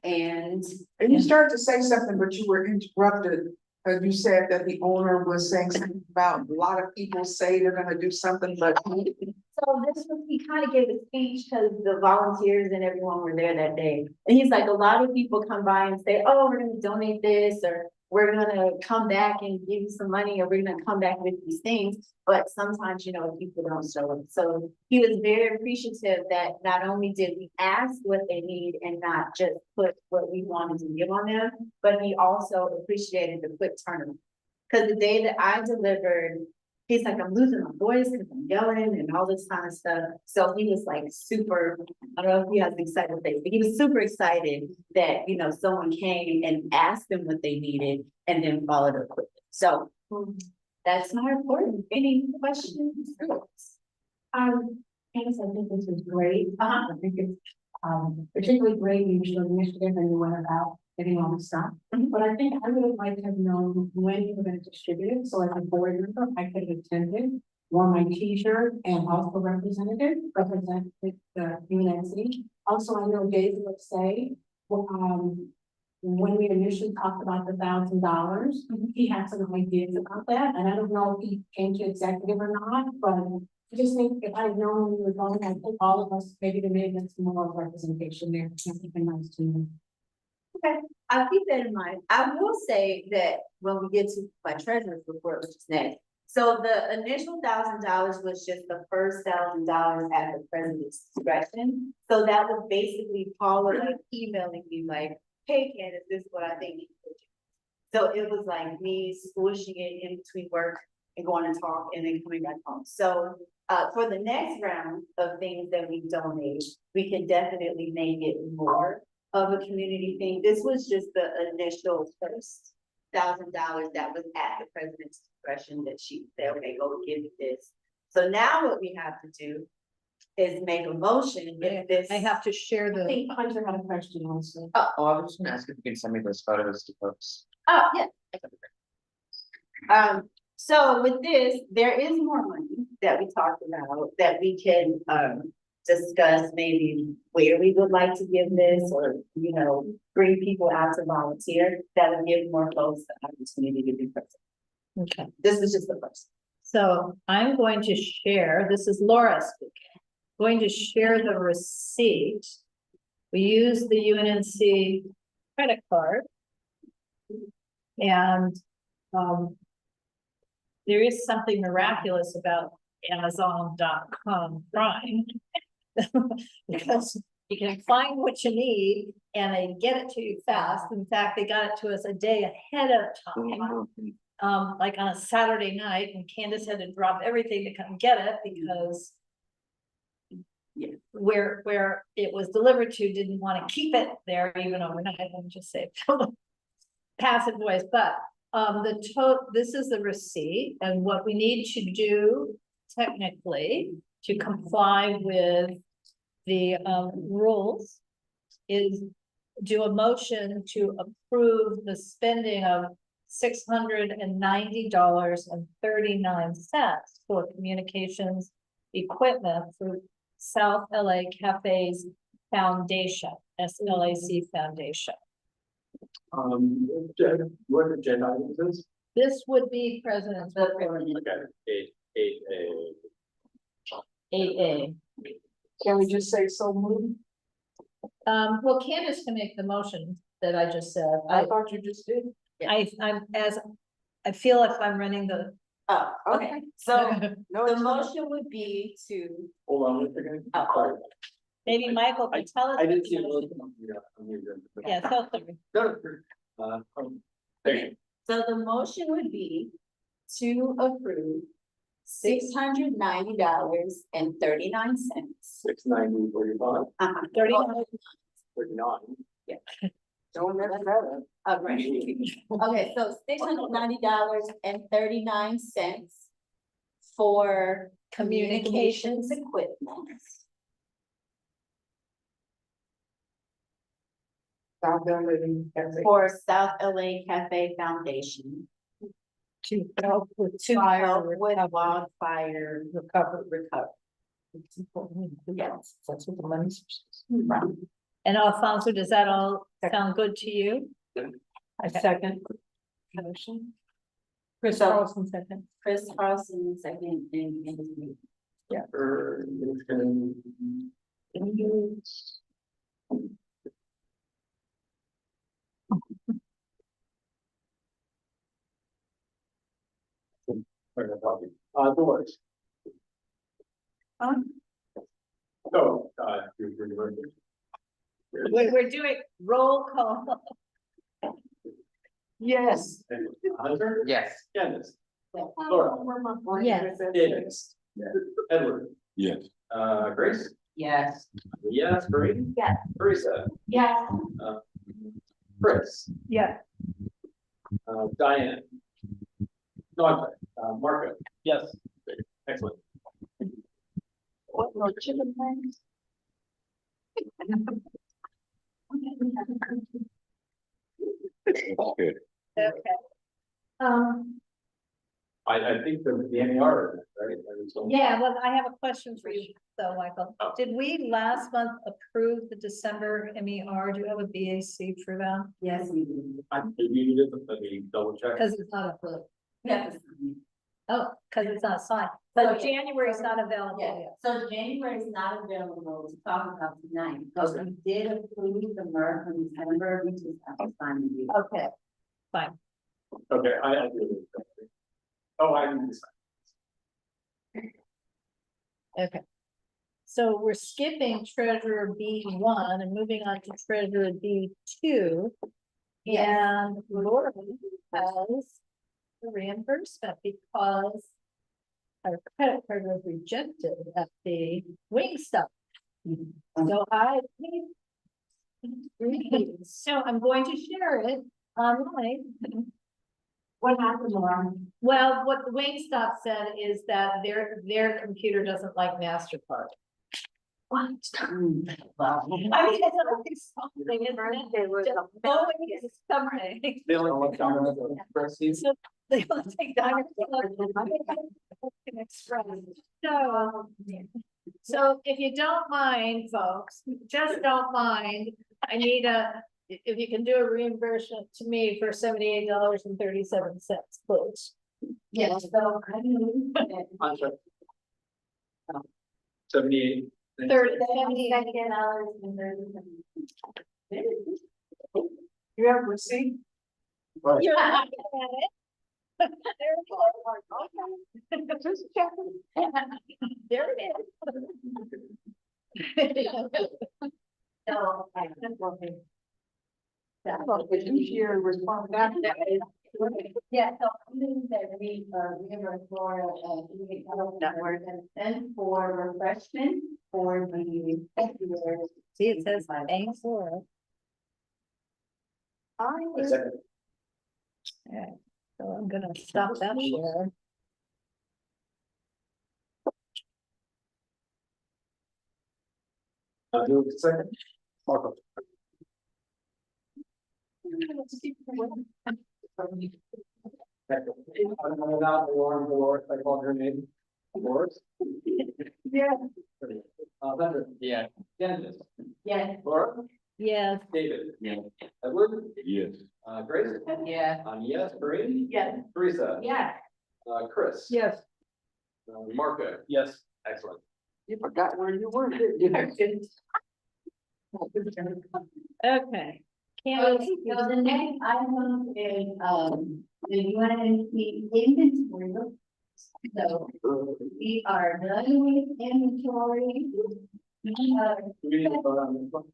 And You started to say something, but you were interrupted. Because you said that the owner was saying something about a lot of people say they're gonna do something, but. so this was, he kind of gave a speech because the volunteers and everyone were there that day. And he's like, a lot of people come by and say, oh, we're gonna donate this, or we're gonna come back and give you some money, or we're gonna come back with these things. But sometimes, you know, people don't show up. So he was very appreciative that not only did we ask what they need and not just put what we wanted to give on them, but he also appreciated the quick turnaround. Because the day that I delivered, he's like, I'm losing my voice because I'm yelling and all this kind of stuff. So he was like super, I don't know if he has an excited face, but he was super excited that, you know, someone came and asked them what they needed and then followed up quickly. So that's my report. Any questions? I think this is great. I think it's particularly great you showed initiative and you went about getting all the stuff. But I think I would have liked to have known when you were going to distribute it. So as a board member, I could have attended, wore my t-shirt and also represented the Unnc. Also, I know Dave would say, when we initially talked about the $1,000, he had some ideas about that. And I don't know if he came to executive or not, but I just think if I had known we were going, I think all of us, maybe there may have been some more representation there. It's been nice to you. Okay, I'll keep that in mind. I will say that when we get to my treasurer's report, which is next. So the initial $1,000 was just the first $1,000 at the president's discretion. So that was basically Paula like emailing me like, hey Candace, this is what I think you should do. So it was like me squishing it in between work and going to talk and then coming back home. So for the next round of things that we donate, we can definitely make it more of a community thing. This was just the initial first $1,000 that was at the president's discretion that she said, okay, go give me this. So now what we have to do is make a motion and get this. I have to share I the, think Hunter had a question also. Oh, I was just gonna ask if you can send me those photos to folks. Oh, yeah. So with this, there is more money that we talked about that we can, discuss maybe where we would like to give this or, you know, bring people out to volunteer. That would give more folks the opportunity to be present. Okay, This is just the first. so I'm going to share, this is Laura speaking, going to share the receipt. We use the UNNC credit card. And, there is something miraculous about Amazon.com Prime. Because you can find what you need and they get it to you fast. In fact, they got it to us a day ahead of time. Like on a Saturday night, and Candace had to drop everything to come get it because where it was delivered to didn't want to keep it there even overnight. Let me just say passive voice, but this is the receipt, and what we need to do technically to comply with the rules is do a motion to approve the spending of $690.39 for communications equipment for South LA Cafes Foundation, SLAC Foundation. What agenda item is this? This would be President's report. Okay, eight A. 8A. Can we just say so moved? Well, Candace can make the motion that I just said. I thought you just did. I feel like I'm running the. Oh, okay. So No, the it's not. motion would be to, Hold on a second. Oh. Sorry. Maybe Michael can tell us. I didn't see a motion. I'm here. Yeah, so sorry. There you so the motion would be to approve $690.39. 690, 45, 39. 39. Don't mess that up. Right. Okay, so $690.39 for communications equipment. Stop them living. For South LA Cafe Foundation To help with to help with recovery. wildfire recovery. Yes. That's what the money's. Right. And Alfonso, does that all sound good to you? I second. Motion. Chris So- Carlson second. Chris Carlson, second, and Doors. So, We're doing roll call. Yes. Hunter? Yes. Candace? Laura? Yes. David? Edward? Yes. Grace? yes. Yes, Brady? Yes. Teresa? Yes. Chris? Yeah. Diane? No, I'm sorry, Marco? Yes. Excellent. What more chicken wings? Okay. Okay. I think the NAR, right? Yeah, well, I have a question for you, though, Michael. Oh. Did we last month approve the December MER? Do you have a BAC for that? Yes, we do. I needed it, let me double check. Because it's not approved. Yes. Oh, because it's not signed. So, But yeah. January is not available Yeah, yet. so January is not available to talk about tonight, but we did approve the MER from December, we just have to sign the deal. Okay, fine. Okay, I do it. Oh, I need to sign. Okay. So we're skipping treasurer B1 and moving on to treasurer B2. Yes. And Laura has the reimbursement because our credit card was rejected at the Wingstop. So so I'm going to share it online. What happened, Laura? Well, what the Wingstop said is that their computer doesn't like MasterCard. What? I mean, it's always something, isn't it? Just always something. They only want to- So They will take that. So if you don't mind, folks, just don't mind, I need if you can do a reimbursement to me for $78.37, please. Yes, so I mean, $78. $78.30. You have receipt? You're not at it. Just checking. There it is. So, I just want to. Did you hear a response after that? Yeah, so I'm going to say we have for network and then for refreshment for the. See, it says thanks for. Yeah, so I'm gonna stop that share. I'll do it second. Marco. I'm about Lauren Dolores, I called her name. Dolores? Yeah. Linda? Yeah. Dennis? Yes. Laura? Yes. David? Yeah. Edward? Yes. Grace? Yeah. Yes, Corinne? Yes. Teresa? Yeah. Chris? Yes. Marco? Yes. Excellent. You forgot where you were, didn't you? Okay. Okay, so the next item is, the UNC inventory. So we are done with inventory. We are. Do we need to vote on this one?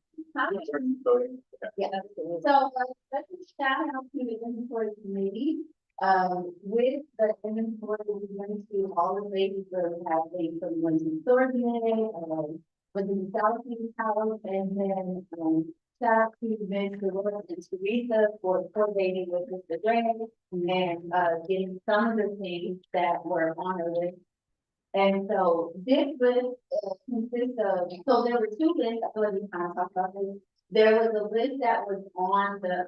Voting. Yeah, so let's shout out to the inventory committee. With the inventory, we went through all the places where we have things from Lindsay Thornton, with the Southeast House, and then, shout out to Vince, Dolores, and Teresa for coordinating with Mr. Grant and, getting some of the things that were on the list. And so this list consists of, so there were two lists, I feel like we kind of talked about this. There was a list that was on the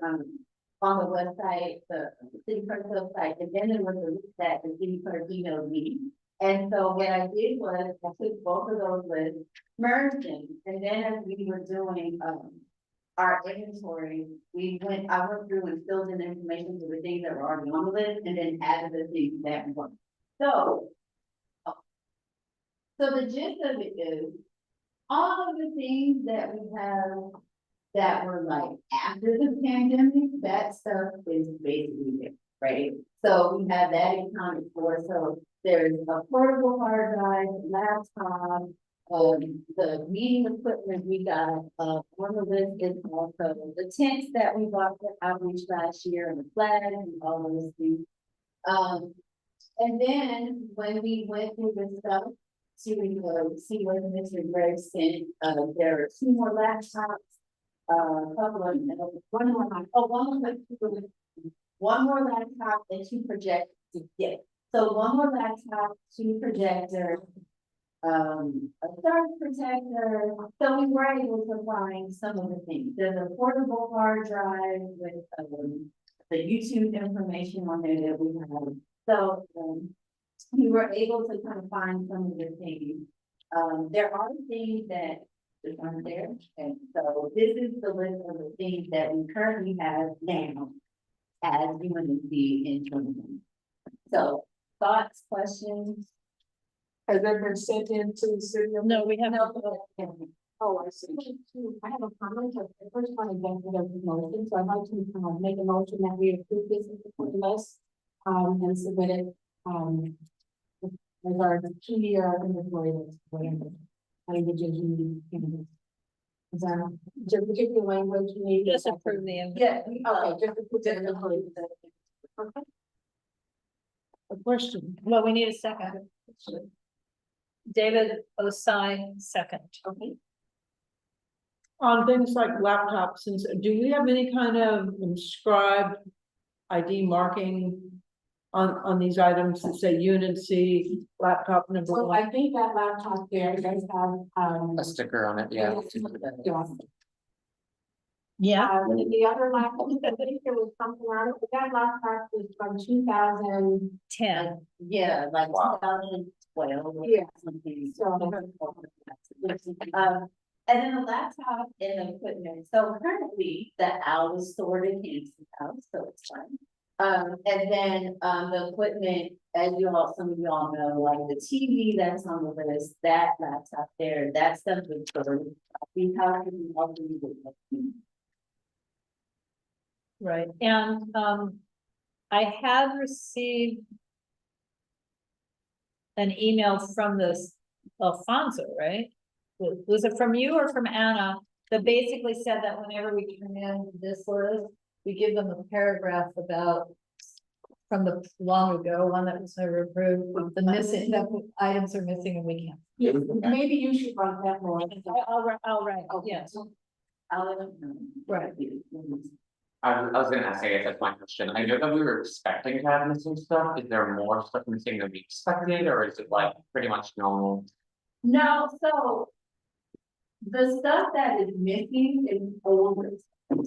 website, the city clerk's website, and then there was a list that the city clerk emailed me. And so what I did was I took both of those lists, merged them, and then as we were doing our inventory, I went through and filled in the information for the things that were already on the list and then added the things that weren't. So the gist of it is, all of the things that we have that were like after the pandemic, that stuff is basically there, right? So we have that accounted for. So there's a portable hard drive, laptop, the meeting equipment we got, on the list is also the tents that we bought for outreach last year and the flag and all those things. And then when we went through the stuff to see what Mr. Gregg sent, there are two more laptops, couple of, one more laptop and two projectors. Yeah. So one more laptop, two projectors, a surge protector. So we were able to find some of the things. There's a portable hard drive with the YouTube information on there that we have. So we were able to kind of find some of the things. There are things that just aren't there. And so this is the list of the things that we currently have now as UNC in 2020. So thoughts, questions? Has that been sent in to the city? No, we have. Oh, I see. I have a comment of the first one executive of the motion, so I'd like to make a motion that we approve this list and submit it as our key inventory list. Languages you need. Is that just particular language you need? Just approve the inventory. Yeah, okay, just to put that in the code. Okay. A question. Well, we need a second. David Osai, second. Okay. On things like laptops, since, do we have any kind of inscribed ID marking on these items that say UNC laptop number So one? I think that laptop there does have A sticker on it, yeah. Yeah. Yeah. The other laptop, I think there was something on it, but that laptop was from 2010. Yeah, like Wow. 2012. Yeah. Something. So, And then the laptop and the equipment. So currently the owl is stored in Hanson's house, so it's fine. And then, the equipment, as you all, some of you all know, like the TV that's on the list, that laptop there, that stuff is stored. We have to be all Right, and, I have received an email from this Alfonso, right? Was it from you or from Anna, that basically said that whenever we turn in this list, we give them a paragraph about from the long ago, one that was never approved, the missing, that items are missing and we can't. yeah, maybe you should run that more. I'll write, yes, right. I was gonna ask, I guess that's my question. I know that we were expecting to have missing stuff. Is there more stuff missing than we expected, or is it like pretty much normal? No, so the stuff that is missing is older.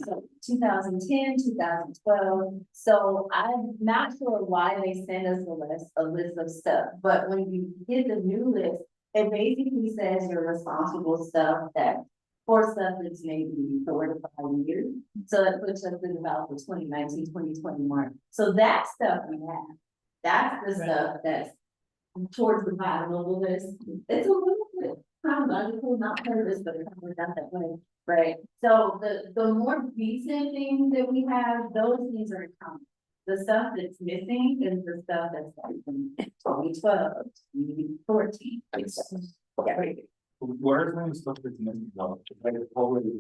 So 2010, 2012. So I'm not sure why they send us a list of stuff, but when you get the new list, it basically says your responsible stuff that for stuff that's maybe 4 to 5 years. So that puts us in about the 2019, 2020 mark. So that stuff we have, that's the stuff that's towards the bottom of the list. It's a little bit chronological, not purpose, but it comes out that way, right? So the more recent things that we have, those things are common. The stuff that's missing is the stuff that's like from 2012, 2014. Yeah. Where is my stuff that's missing though? Like probably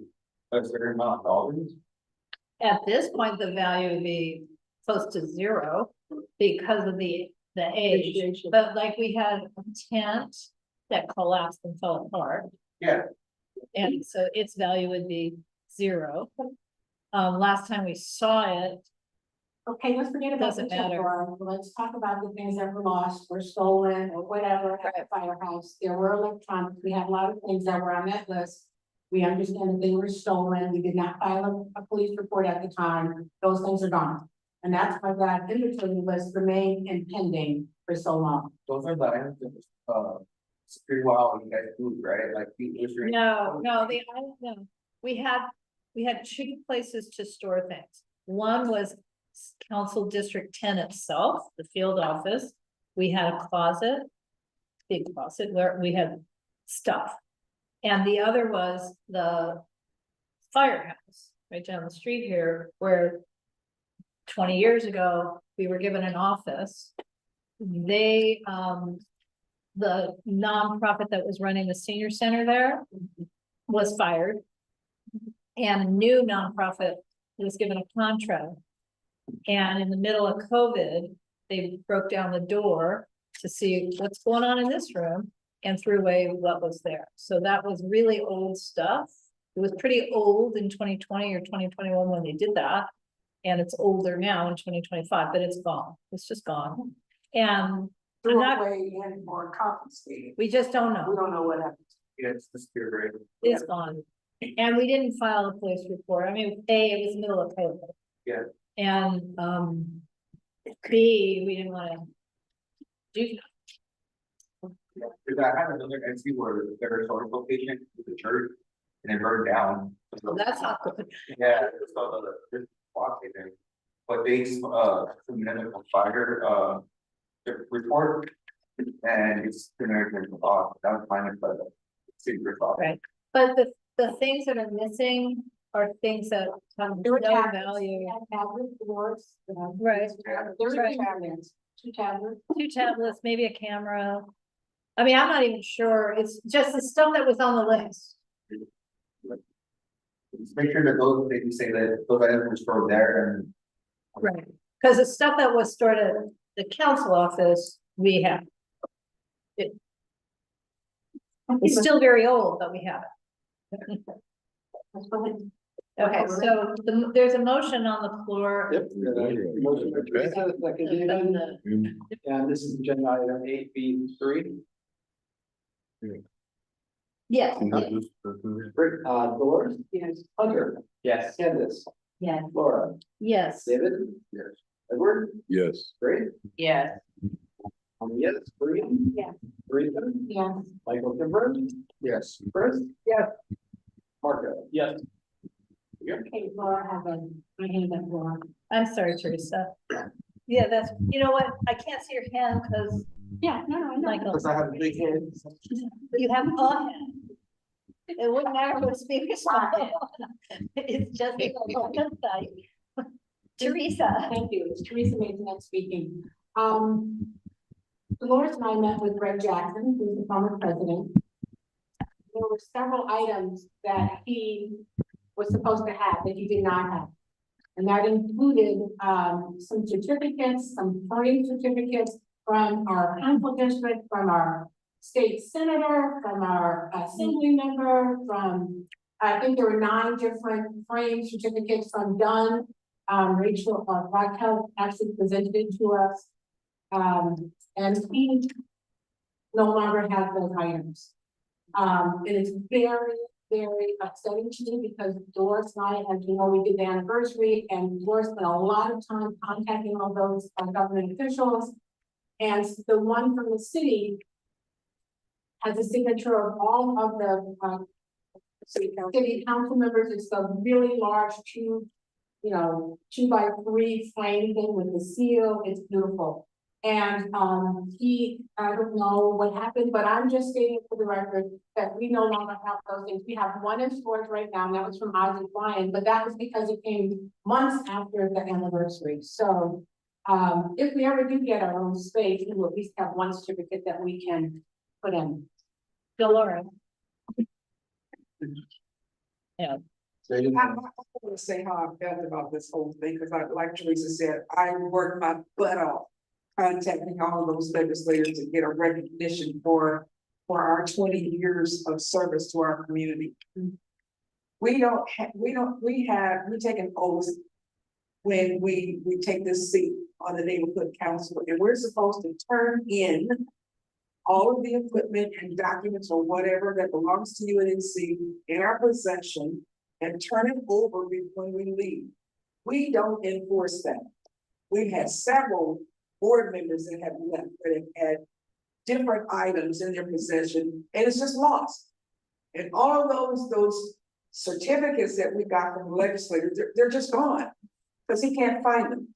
a certain amount of dollars? At this point, the value would be close to zero because of the age, but like we had a tent that collapsed and fell apart. Yeah. And so its value would be zero. Last time we saw it, Okay, let's forget about the Doesn't matter. temporary. Let's talk about the things that were lost or stolen or whatever at the firehouse. There were electronics. We had a lot of things that were on that list. We understand that they were stolen. We did not file a police report at the time. Those things are gone. And that's why that inventory list remained and pending for so long. Those are the items that, it's pretty wild you guys do, right? Like. no, we had 2 places to store things. One was Council District 10 itself, the field office. We had a closet, big closet where we had stuff. And the other was the firehouse right down the street here, where 20 years ago, we were given an office. They, the nonprofit that was running the senior center there was fired. And a new nonprofit was given a contract. And in the middle of COVID, they broke down the door to see what's going on in this room and threw away what was there. So that was really old stuff. It was pretty old in 2020 or 2021 when they did that. And it's older now in 2025, but it's gone. It's just gone. And Threw away and more confiscated. we just don't know. We don't know what happened. Yeah, it's the spirit. It's gone. And we didn't file a police report. I mean, A, it was middle of COVID. Yeah. And, B, we didn't wanna do. Cause I had another entity where their historic location was the church and it burned down. That's not good. Yeah, it's called the block there. But they submitted a fire report and it's generated off. That was mine, but secret off. Right, but the things that are missing are things that have There were no tablets. value. Tablet boards. Right. There were Right. tablets, 2 tablets. 2 tablets, maybe a camera. I mean, I'm not even sure. It's just the stuff that was on the list. Just make sure that those, they can say that those items were stored there and. Right. Because the stuff that was stored at the council office, we have. It's still very old, but we have it. Okay, so there's a motion on the floor. Yep. And this is agenda item 8B3. Yes. Dolores? Yes. Hunter? Yes. Candace? Yes. Laura? Yes. David? Yes. Edward? Yes. Great. Yes. Yes, Maria? Yes. Teresa? Yes. Michael Kimber? Yes. Chris? Yes. Marco? Yes. Okay, Laura has my hand up, Laura. I'm sorry, Teresa. Yeah, that's, you know what? I can't see your hand because Yeah, no, I know. Michael, Because I have a big head. you have a hand. It wouldn't matter if it's big or small. It's just on that side. Teresa. Thank you. It's Teresa Mason speaking. Dolores and I met with Greg Jackson, who's the former president. There were several items that he was supposed to have that he did not have. And that included some certificates, some frame certificates from our council district, from our state senator, from our assembly member, from, I think there were 9 different frame certificates from Dunn. Rachel Raquel actually presented it to us. And he no longer has those items. And it's very, very upsetting to me because Doris and I, as you know, we did the anniversary, and Doris spent a lot of time contacting all those government officials. And the one from the city has a signature of all of the city council members. It's a really large 2x3 frame thing with the seal. It's beautiful. And I don't know what happened, but I'm just stating for the record that we no longer have those things. We have one in storage right now, and that was from Isaac Ryan, but that was because it came months after the anniversary. So if we ever do get our own space, we will at least have one certificate that we can put in. Dolores. Yeah. I want to say how I felt about this whole thing, because like Teresa said, I worked my butt off contacting all of those legislators to get a recognition for our 20 years of service to our community. We take an oath when we take this seat on the neighborhood council, and we're supposed to turn in all of the equipment and documents or whatever that belongs to UNC in our possession and turn it over when we leave. We don't enforce that. We've had several board members that have left that have had different items in their possession, and it's just lost. And all of those certificates that we got from the legislators, they're just gone because he can't find them.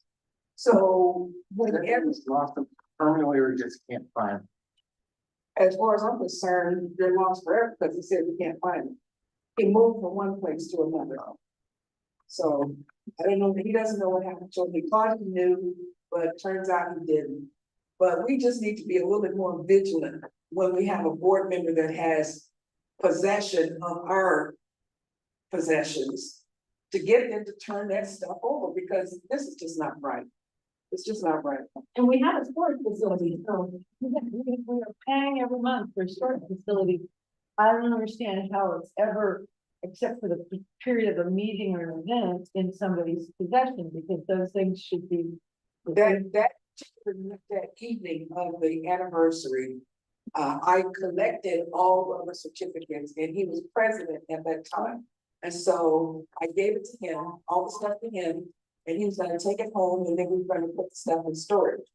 So whenever's lost them permanently, or just can't find them. As far as I'm concerned, they're lost forever because he said we can't find them. He moved from one place to another. So I don't know, he doesn't know what happened to him. He thought he knew, but it turns out he didn't. But we just need to be a little bit more vigilant when we have a board member that has possession of our possessions to get them to turn that stuff over, because this is just not right. It's just not right. And we have a storage facility, so we are paying every month for a storage facility. I don't understand how it's ever, except for the period of a meeting or an event, in somebody's possession, because those things should be. That evening of the anniversary, I collected all of the certificates, and he was president at that time. And so I gave it to him, all the stuff to him, and he was gonna take it home, and then we were gonna put the stuff in storage.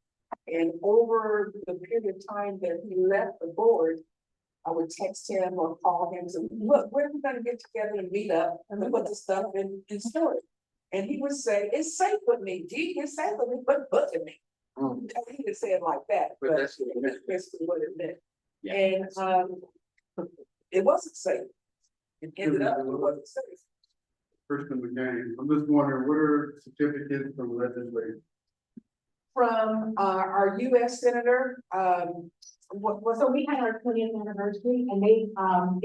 And over the period of time that he left the board, I would text him or call him and say, look, when are we gonna get together and meet up and then put the stuff in storage? And he would say, it's safe with me, G, it's safe with me, but book me. He didn't say it like that, but that's basically what it meant. Yeah. And it wasn't safe. It ended up, it wasn't safe. Person McCain, I'm just wondering, what are certificates from legislators? From our US Senator, So we had our 20th anniversary, and they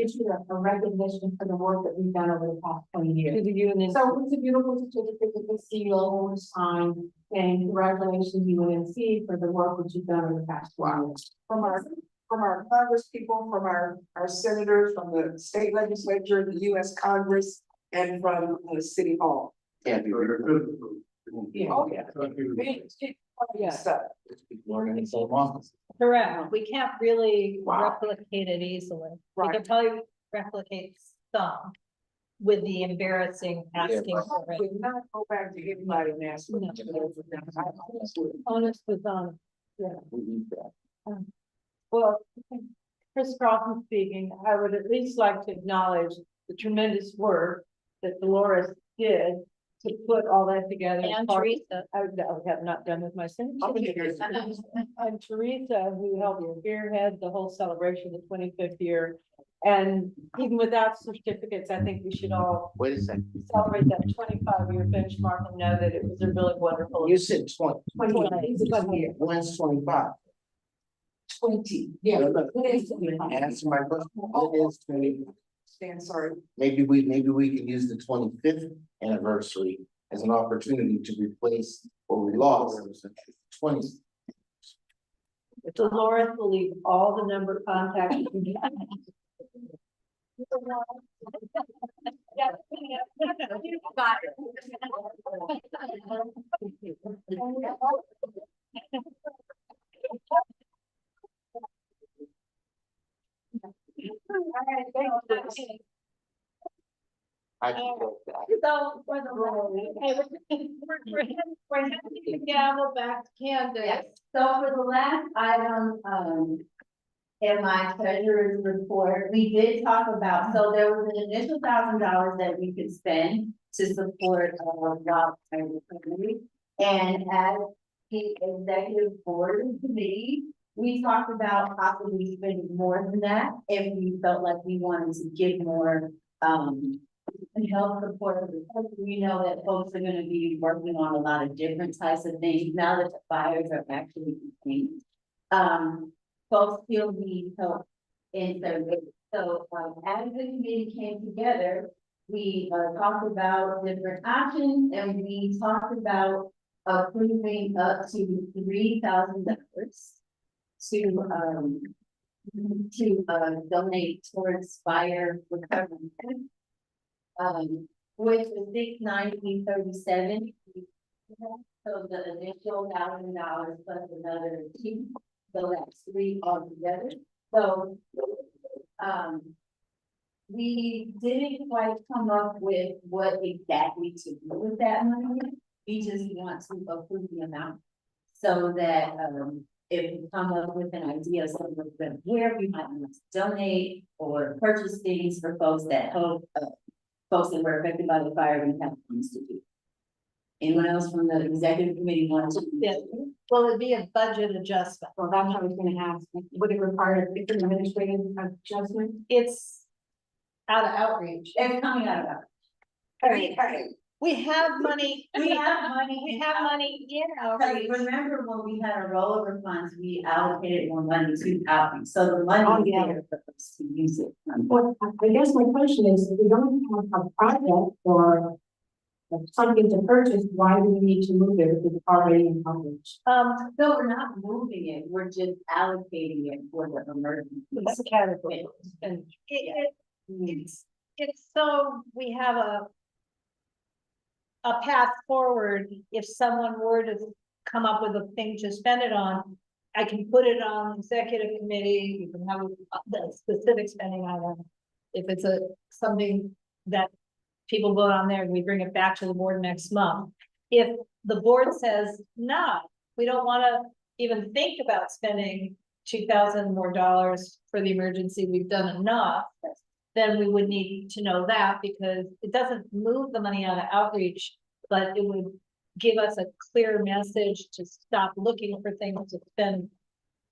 issued a recognition for the work that we've done over the past 20 years. So it's a beautiful certificate with the seal, signed, saying congratulations UNC for the work that you've done over the past 20 years. From our Congress people, from our senators, from the state legislature, the US Congress, and from the City Hall. Yeah. Oh, yeah. Yeah. Stuff. Correct. We can't really replicate it easily. We Right. could probably replicate some with the embarrassing asking for it. Would not go back to anybody and ask. No. Honest with honest, yeah. Well, Chris Crawford speaking, I would at least like to acknowledge the tremendous work that Dolores did to put all that together. And Teresa. I have not done with my sentence. How many years? And Teresa, who helped spearhead the whole celebration of the 25th year. And even without certificates, I think we should all Wait a second. celebrate that 25-year benchmark and know that it was a really wonderful. You said 20. 20. When's 25? 20, yeah. Answer my question. It is 20. Stand, sorry. Maybe we can use the 25th anniversary as an opportunity to replace what we lost. 20. Dolores will leave all the number of contacts. I can go with that. So for the, okay, we're handing the gavel back to Candace. Yes, so for the last item, in my treasurer's report, we did talk about, so there was an initial $1,000 that we could spend to support, job community. And as the executive board committee, we talked about possibly spending more than that if we felt like we wanted to give more, and help support because we know that folks are gonna be working on a lot of different types of things now that the fires are actually contained. Folks still need help in their way. So, as the committee came together, we, talked about different options and we talked about approving up to $3,000 to donate towards fire recovery. With the 690.37. So the initial $1,000 plus another 2, so that's 3 altogether. So, we didn't quite come up with what exactly to do with that money. We just want to approve the amount so that, if we come up with an idea of something where we might want to donate or purchase things for folks that help, folks that were affected by the fire, we have things to do. Anyone else from the executive committee want to? Yeah. Well, it'd be a budget adjustment. Well, that's what I was gonna ask. Would it require a different administrative adjustment? It's out of outreach. It's coming out of that. We have money. We have money. We have money in Because outreach. remember when we had a rollover funds, we allocated more money to outreach, so the money is there for us to use it. Well, I guess my question is, if we don't have a project or something to purchase, why do we need to move it if it's already in coverage? So we're not moving it, we're just allocating it for the emergency. It's a category. And it's so we have a path forward. If someone were to come up with a thing to spend it on, I can put it on executive committee. You can have the specific spending item. If it's something that people vote on there and we bring it back to the board next month. If the board says, no, we don't want to even think about spending $2,000 more for the emergency, we've done enough, then we would need to know that because it doesn't move the money out of outreach, but it would give us a clear message to stop looking for things to spend.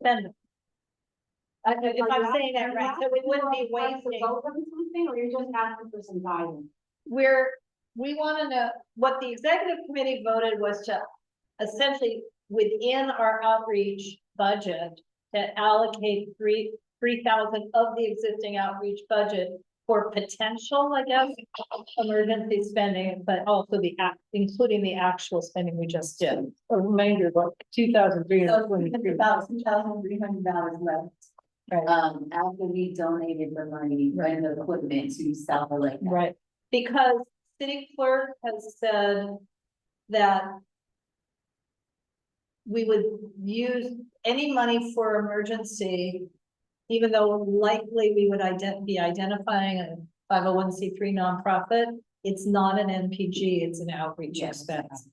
If I'm saying that right, so we wouldn't be wasting. Something, or you're just asking for some guidance? We want to know what the executive committee voted was to essentially within our outreach budget to allocate 3,000 of the existing outreach budget for potential, I guess, emergency spending, but also including the actual spending we just did. A remainder of $2,323. About $2,300 left. Right. After we donated the money and the equipment to South Lake. Right, because city clerk has said that we would use any money for emergency even though likely we would be identifying a 501c3 nonprofit, it's not an NPG, it's an outreach expense.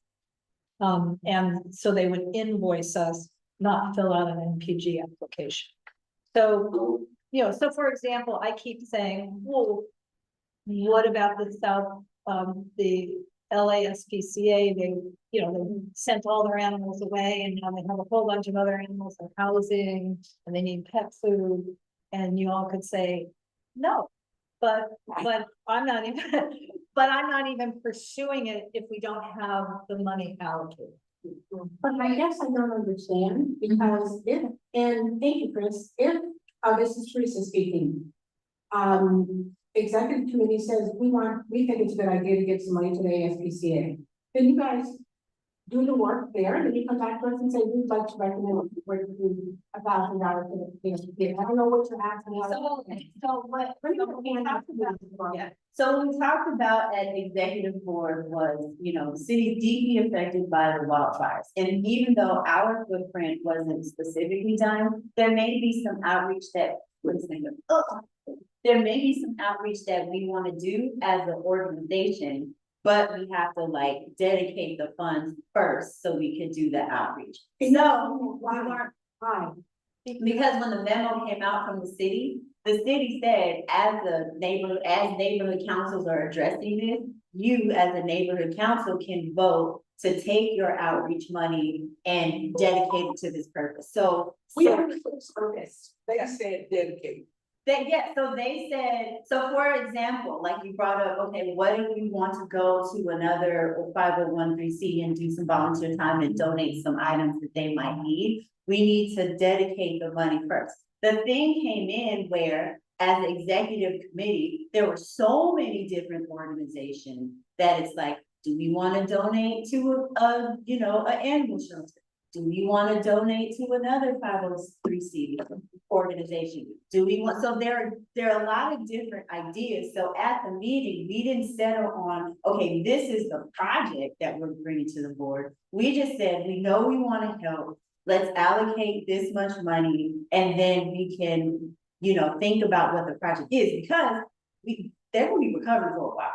And so they would invoice us, not fill out an NPG application. So, you know, so for example, I keep saying, well, what about the the LASPCA? They, you know, they sent all their animals away and now they have a whole bunch of other animals in housing and they need pet food. And you all could say, no, but I'm not even, but I'm not even pursuing it if we don't have the money allocated. But I guess I don't understand, because if, and thank you, Chris, if, this is Teresa speaking. Executive committee says, we think it's a good idea to get some money to the ASPCA. Then you guys do the work there, and then you come back to us and say, we'd like to recommend $1,000 to the ASPCA. I don't know what you're asking. So what we talked about at the executive board was, you know, the city's deeply affected by the wildfires. And even though our footprint wasn't specifically done, there may be some outreach that, there may be some outreach that we want to do as an organization, but we have to like dedicate the funds first so we can do the outreach. So Why? Because when the memo came out from the city said, as neighborhood councils are addressing this, you as a neighborhood council can vote to take your outreach money and dedicate it to this purpose. So We already put service. They said dedicate. So they said, so for example, like you brought up, okay, what if we want to go to another 501(c) and do some volunteer time and donate some items that they might need? We need to dedicate the money first. The thing came in where, as the executive committee, there were so many different organizations that it's like, do we want to donate to an animal shelter? Do we want to donate to another 503c organization? Do we want, so there are a lot of different ideas. So at the meeting, we didn't settle on, okay, this is the project that we're bringing to the board. We just said, we know we want to help. Let's allocate this much money and then we can, think about what the project is, because they're going to be recovering for a while.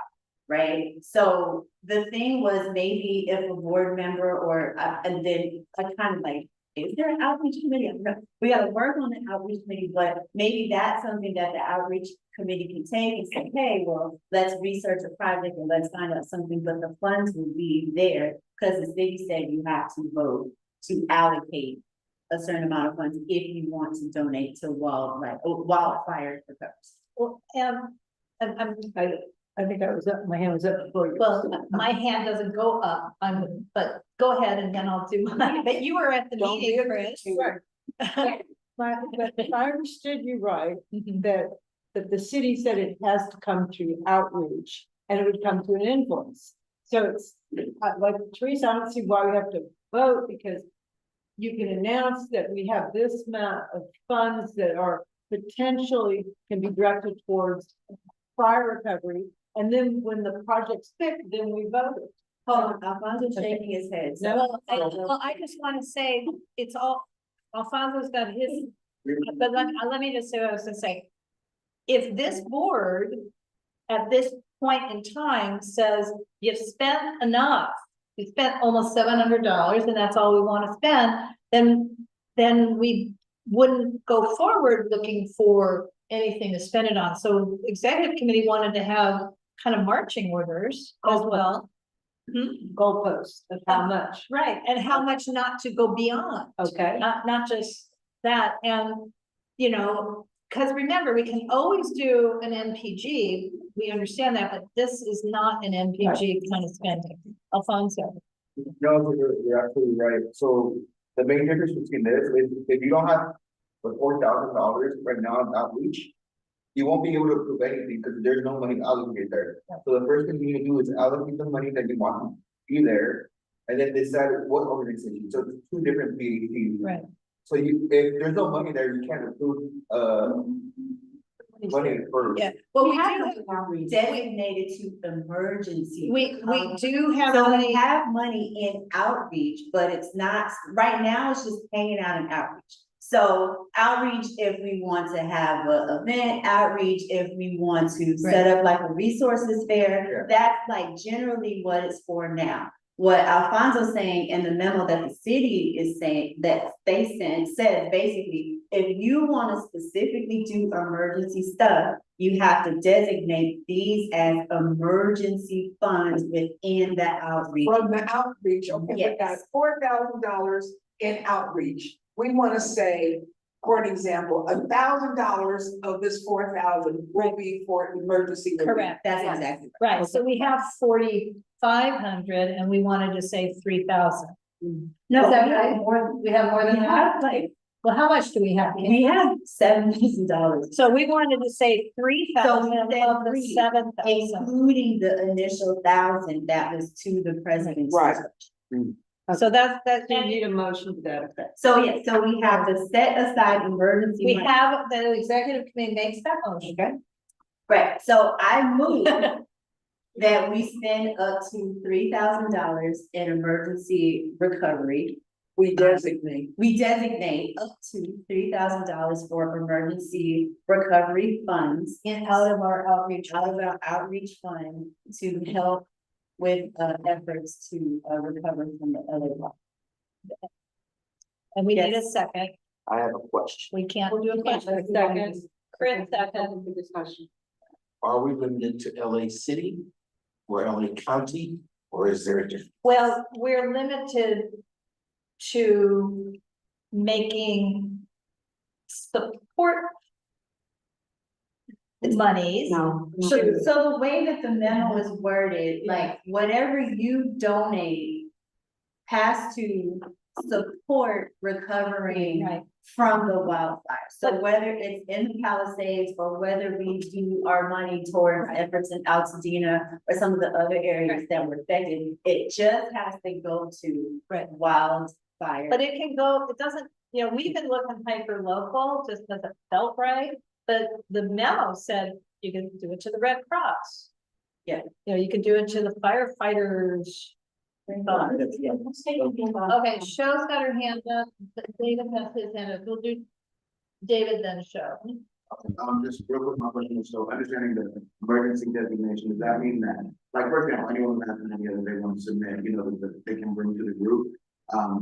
Right. So the thing was, maybe if a board member or, and then I kind of like, is there an outreach committee? We got to work on the outreach committee, but maybe that's something that the outreach committee can take and say, hey, well, let's research a project and let's find out something, but the funds will be there because the city said you have to vote to allocate a certain amount of funds if you want to donate to wildfire recovery. Well, I think my hand was up before you. Well, my hand doesn't go up, but go ahead and then I'll do mine, but you were at the meeting, Chris. But if I understood you right, that the city said it has to come through outreach and it would come through an invoice. So it's like Teresa, I don't see why we have to vote, because you can announce that we have this amount of funds that are potentially can be directed towards fire recovery. And then when the project's picked, then we vote it. Hold on, Alfonso's shaking his head. Well, I just want to say, it's all, Alfonso's got his, but let me just say what I was gonna say. If this board, at this point in time, says you've spent enough, you spent almost $700 and that's all we want to spend, then we wouldn't go forward looking for anything to spend it on. So executive committee wanted to have kind of marching orders as well. Goalposts of how much. Right, and how much not to go beyond. Okay. Not just that, and because remember, we can always do an NPG, we understand that, but this is not an NPG kind of spending. Alfonso. No, you're absolutely right. So the main difference between this is if you don't have the $4,000 right now in outreach, you won't be able to approve anything because there's no money allocated there. So the first thing you need to do is allocate the money that you want to be there, and then decide what organization. So it's two different PATs. Right. So if there's no money there, you can't approve money first. Yeah, well, we have do, designated to emergency. we do have So money. we have money in outreach, but it's not, right now it's just hanging out in outreach. So outreach, if we want to have an event, outreach, if we want to set up like a resources fair, that's like generally what it's for now. What Alfonso's saying in the memo that the city is saying, that they sent, says basically, if you want to specifically do emergency stuff, you have to designate these as emergency funds within the outreach. From the outreach, okay, we got $4,000 in outreach. We want to say, for an example, $1,000 of this 4,000 will be for emergency relief. Correct. That's exactly Right, so we have 4,500 and we wanted to say 3,000. No, Is that we right? have more, We have more than that? like, Well, how much do we have? we have $7,000. So we wanted to say 3,000 So we said of the three, 7,000. including the initial 1,000 that was to the president's. Right. So that's, You need a motion to that effect. So yeah, so we have to set aside emergency. we money. have, the executive committee makes that motion. Okay. Right, so I move that we spend up to $3,000 in emergency recovery. We designate. We designate up to $3,000 for emergency recovery funds Out of our outreach. out of our outreach fund to help with efforts to recover from the other law. And we need a Yes. second. I have a question. We can't do a question. Second. Chris, second. For discussion. Are we limited to LA City or LA County, or is there a difference? Well, we're limited to making support monies. No. So the way that the memo is worded, like whatever you donate has to support recovering Right. from the wildfire. So whether it's in the Palisades or whether we do our money towards efforts in Altadena or some of the other areas that were affected, it just has to go to wildfire. But it can go, it doesn't, you know, we've been looking hyper local just because it felt right, but the memo said you can do it to the Red Cross. Yeah. You know, you can do it to the firefighters. Okay, Show's got her hand up, David has his hand up, we'll do David then Show. Just real quick, my question is, so understanding the emergency designation, does that mean that, like, for example, anyone who has an idea that they want to submit, you know, that they can bring to the group?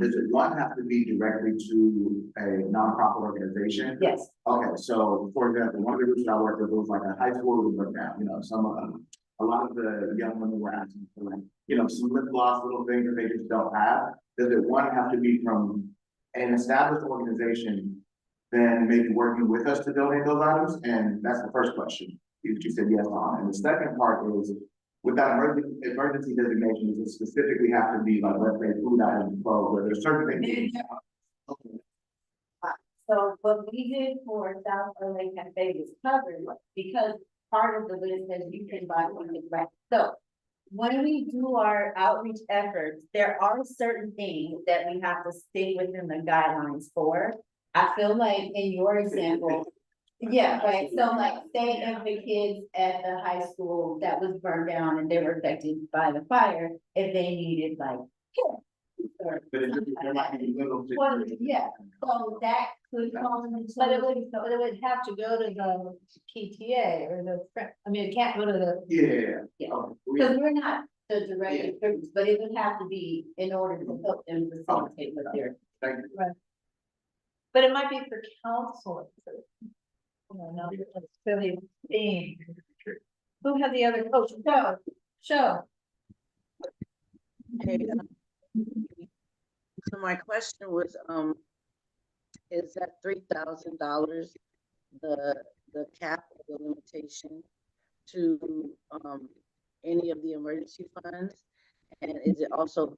Does it one have to be directly to a nonprofit organization? Yes. Okay, so for example, one of the groups I worked with was like a high school we looked at, you know, a lot of the young women were asking for like, you know, some lip gloss, little things that they just don't have. Does it one have to be from an established organization, then maybe working with us to donate those items? And that's the first question, you said yes on. And the second part is, with that emergency designation, does it specifically have to be like, let's say, food items, clothes, where there's certain things? Okay. So what we did for South LA Cafe was covered because part of the list says you can buy one of the. So when we do our outreach efforts, there are certain things that we have to stick within the guidelines for. I feel like in your example, yeah, right, so like say if the kids at the high school that was burned down and they were affected by the fire, if they needed like. Or But there might be little. well, yeah, so that could come into. But it would have to go to the PTA or I mean, it can't go to the. Yeah. Yeah. Okay. Because we're not the direct distributors, but it would have to be in order to help them facilitate with their. Thank you. But it might be for counseling. Not necessarily being. Who had the other coach? Show. Okay. So my question was, is that $3,000 the cap or the limitation to any of the emergency funds? And is it also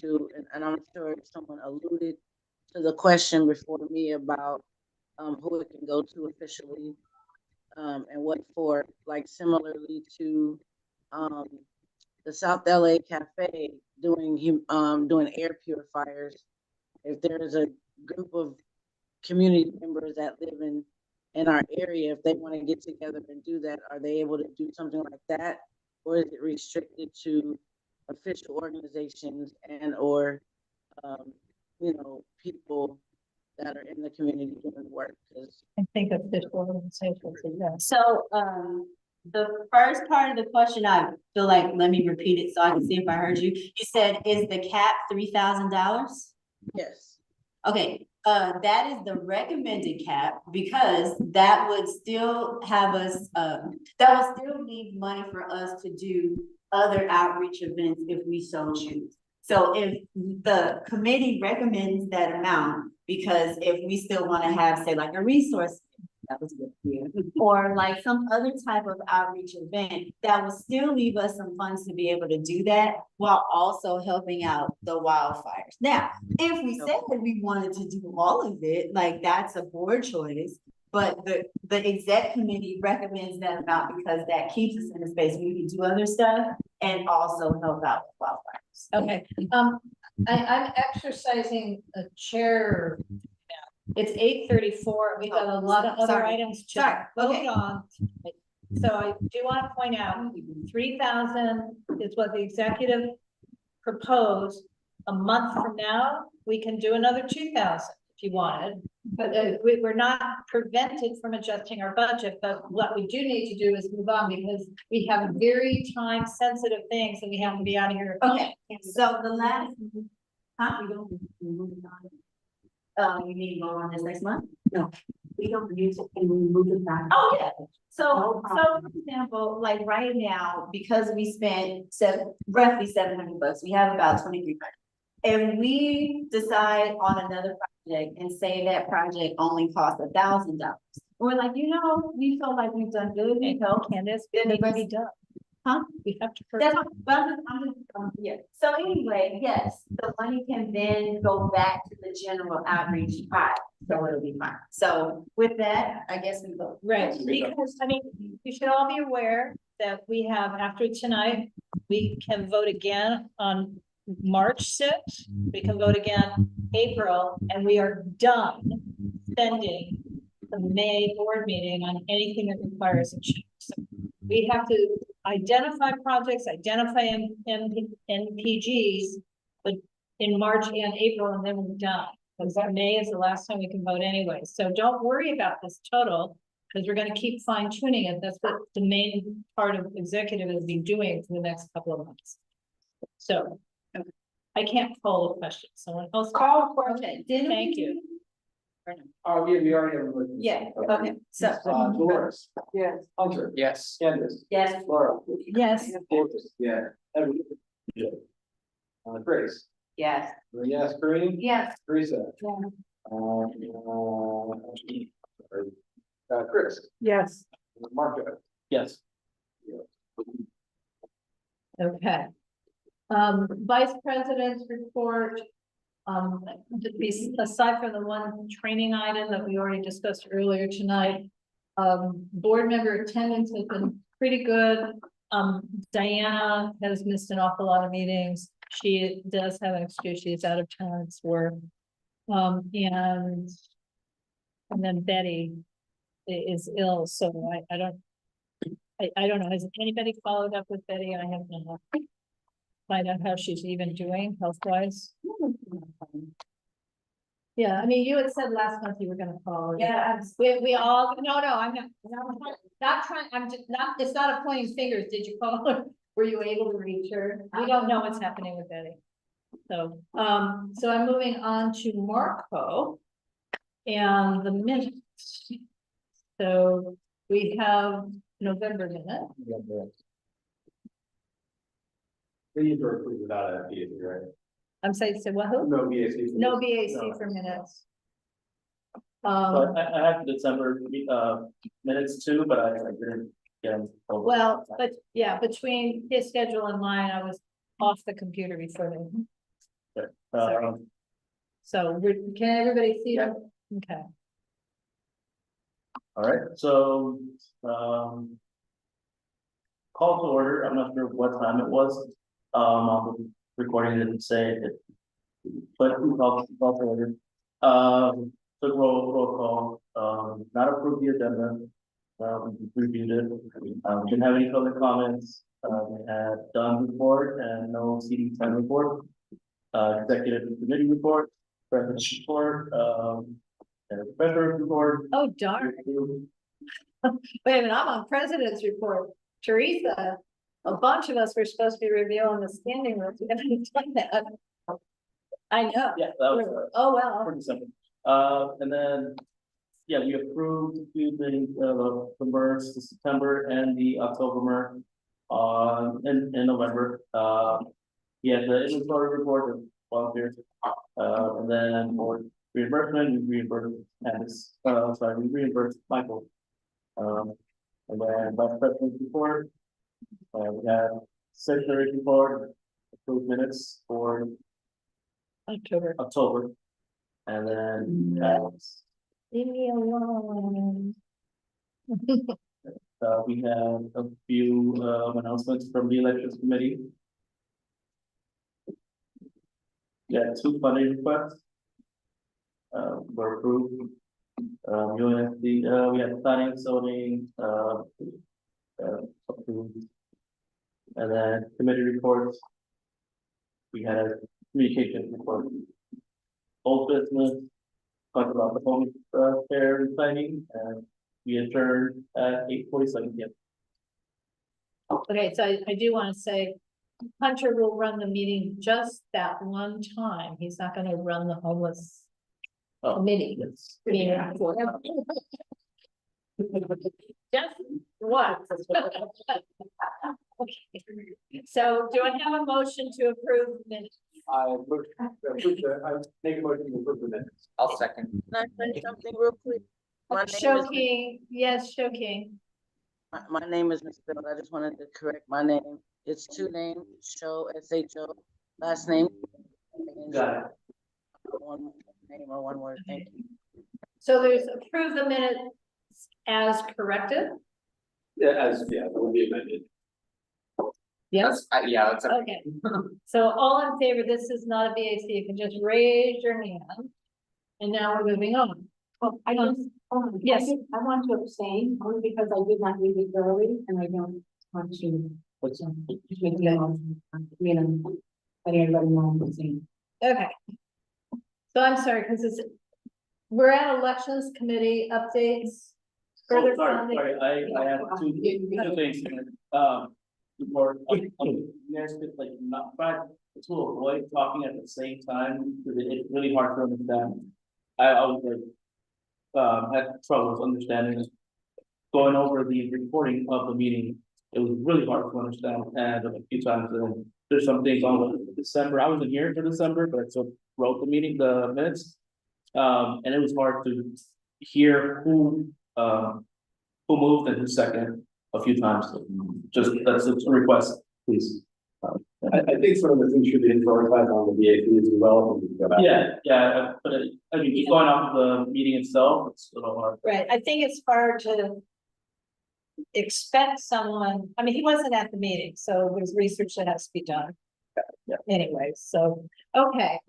to, and I'm sure someone alluded to the question before me about who it can go to officially and what for, like similarly to the South LA Cafe doing air purifiers. If there's a group of community members that live in our area, if they want to get together and do that, are they able to do something like that? Or is it restricted to official organizations and or, you know, people that are in the community doing work, because I think official organizations, yes. So, the first part of the question, I feel like, let me repeat it so I can see if I heard you. You said, is the cap $3,000? yes. Okay, that is the recommended cap, because that would still have us, that would still leave money for us to do other outreach events if we so choose. So if the committee recommends that amount, because if we still wanna have, say, like a resource, that was good, yeah, or like some other type of outreach event, that would still leave us some funds to be able to do that while also helping out the wildfires. Now, if we said that we wanted to do all of it, like that's a board choice. But the exec committee recommends that amount because that keeps us in a space where we can do other stuff and also help out with wildfires. Okay, I'm exercising a chair now. It's 8:34. We've got a lot of other Sorry. items to Sorry. vote Okay. on. So I do want to point out, 3,000 is what the executive proposed. A month from now, we can do another 2,000 if you wanted. But we're not prevented from adjusting our budget, but what we do need to do is move on because we have very time sensitive things and we have to be out of here. Okay, so the last, huh? You need to go on this next month? No. We don't use it and we move it back. Oh, yeah. So, for example, like right now, because we spent roughly $700, we have about 2,300. If we decide on another project and say that project only costs $1,000, we're like, you know, we feel like we've done good, we help, Candace, then the rest be done. Huh? We have to. That's what, but I'm just, yeah. So anyway, yes, the money can then go back to the general outreach pot, so it'll be fine. So with that, I guess we go. Right, because I mean, you should all be aware that we have, after tonight, we can vote again on March 6th. We can vote again April, and we are done spending the May board meeting on anything that requires a change. So we have to identify projects, identify NPGs, but in March and April, and then we're done. Because May is the last time we can vote anyway. So don't worry about this total, because we're gonna keep fine tuning it. That's what the main part of executive has been doing for the next couple of months. So I can't call a question. Someone else call. Okay, Thank you. Oh, yeah, we already have. a motion. Yeah, okay, so. Doris. Yes. Hunter. Yes. Candace. Yes. Laura. Yes. Davis. Yeah. Evan. Yeah. Grace. Yes. Yes, Kareem. Yes. Teresa. Chris. Yes. Marco. Yes. Okay. Vice President's report. Aside from the one training item that we already discussed earlier tonight, board member attendance has been pretty good. Diana has missed an awful lot of meetings. She does have an excuse. She's out of town. It's work. And then Betty is ill, so I don't know. Has anybody followed up with Betty? I have not. Find out how she's even doing health-wise. Yeah, I mean, you had said last month you were gonna call her. Yeah, We all, no, I'm not trying, I'm just not, it's not a pointing fingers. Did you call her? Were you able to reach her? We don't know what's happening with Betty. So, so I'm moving on to Marco and the minutes. So we have November minute. These are approved without a BAC, right? I'm saying, so what, who? No BAC. No BAC for minutes. But I have December, minutes too, but I didn't get them. Well, but yeah, between his schedule and mine, I was off the computer before then. Sorry. So can everybody see them? Okay. All right, so, call to order, I'm not sure what time it was, on the recording didn't say it. But we call to order, took roll call, not approve the agenda. We reviewed it, didn't have any further comments, had done report and no CD10 report. Executive committee report, president's report, and the treasurer's report. Oh, darn. Wait a minute, I'm on president's report. Teresa, a bunch of us were supposed to be reviewing the standing rules. We haven't done that. I know. Yeah, that was, Oh, well. for December. And then, yeah, we approved a few things, the MERS, the September and the October MERS, in November. Yeah, the inventory report of volunteers, and then for reimbursement, we reimbursed Candace, we reimbursed Michael. And then vice president's report, we have secretary's report, approved minutes for October. And then, Leave me alone. we have a few, announcements from the elections committee. Yeah, 2 funding requests. Were approved. Unnc, we have planning, zoning, approved. And then committee reports. We had a communication report. Old business, talked about the home, fair planning, and we adjourned at 8:47 p.m. Okay, so I do want to say, Hunter will run the meeting just that one time. He's not gonna run the homeless committee. Yes. meeting for- Just once. Okay. So do I have a motion to approve the minutes? I make a motion to approve the minutes. I'll second. Can I say something real quick? My name Show is, King, yes, Show King. my name is misspelled. I just wanted to correct my name. It's 2 names, Show, S-H-O, last name. Got it. One name or one word, thank you. So there's approve the minutes as corrected? Yeah, that would be amended. Yes, Yeah, that's. okay. So all in favor, this is not a VAC, you can just raise your hand. And now we're moving on. Well, I just, Yes. I want to abstain, only because I did not read it thoroughly, and I don't want to. What's Make the motion, letting everybody know I'm abstaining. Okay. So I'm sorry, because we're at elections committee updates. Further funding. Sorry, I have two things. Before, there's like not try to avoid talking at the same time, because it's really hard to understand. I was like, had troubles understanding, going over the recording of the meeting. It was really hard to understand, and a few times, and there's some things on December, I wasn't here for December, but I still wrote the minutes. And it was hard to hear who moved and who seconded a few times. Just, that's a request, please. I think some of the things should be prioritized on the VAC as well. Yeah, but I mean, just going off of the meeting itself, it's a little hard. Right, I think it's hard to expect someone, I mean, he wasn't at the meeting, so there's research that has to be done. Yeah. Anyway, so, okay,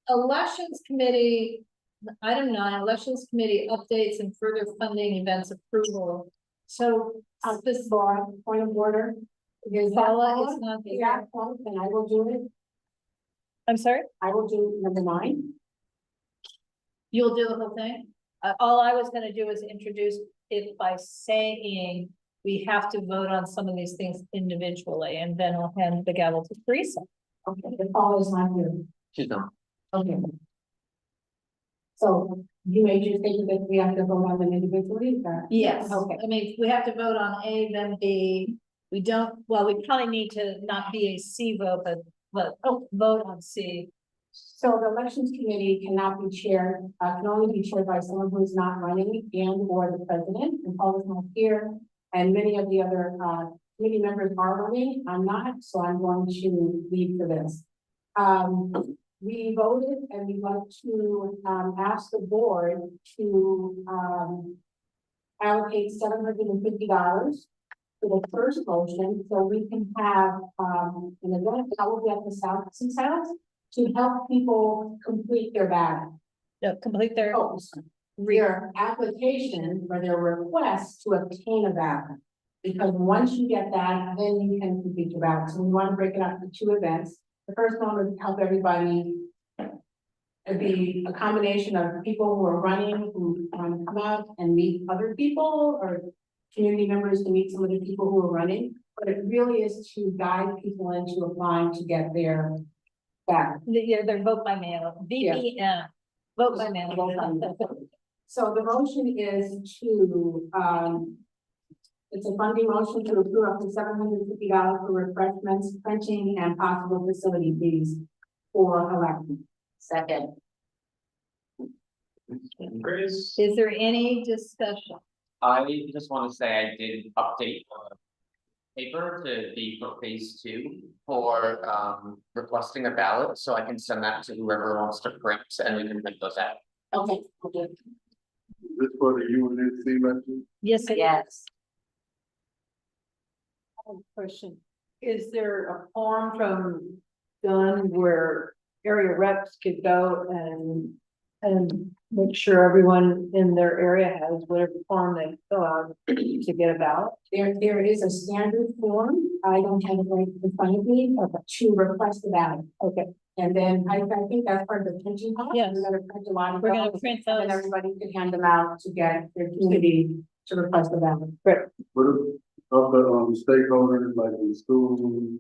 elections committee, item 9, elections committee updates and further funding events approval. So, This bar, point of order. Is that Paula one? is not Is that one? Then I will do it. I'm sorry, I will do number 9. you'll do the whole thing? All I was gonna do is introduce it by saying we have to vote on some of these things individually, and then I'll hand the gavel to Teresa. Okay, the Paula is not here. She's not. Okay. So you made your statement that we have to vote on them individually, is that? Yes, Okay. I mean, we have to vote on A, then B. We don't, well, we probably need to not be a C vote, but vote on C. So the elections committee cannot be chaired, can only be chaired by someone who is not running and or the president, and Paul is not here. And many of the other, committee members are running, I'm not, so I'm going to leave for this. We voted and we want to, ask the board to, allocate $750 for the first motion, so we can have, an event that will be at the South's house to help people complete their bag. Complete their. Their application or their request to obtain a bag. Because once you get that, then you can complete your bag. So we want to break it up into 2 events. The first one would help everybody It'd be a combination of people who are running, who want to come out and meet other people, or community members to meet some of the people who are running. But it really is to guide people into applying to get their ballot. Yeah, their vote by mail, VPM, vote by mail. So the motion is to, it's a funding motion to approve up to $750 for refreshments, printing, and possible facility fees for election. Second. Chris? Is there any discussion? I just want to say I did update the paper to be for phase 2 for requesting a ballot, so I can send that to whoever wants to print and we can print those out. Okay, okay. This for the UNC election? Yes, Yes. Question, is there a form from Dunn where area reps could go and make sure everyone in their area has whatever form they fill out to get a ballot? There is a standard form, I don't have it right in front of me, but to request a ballot. Okay. And then I think that's part of the printing cost. Yes. We're gonna print a lot of We're gonna those, print and those. then everybody can hand them out to get their community to request a ballot. What of the stakeholders, like the school,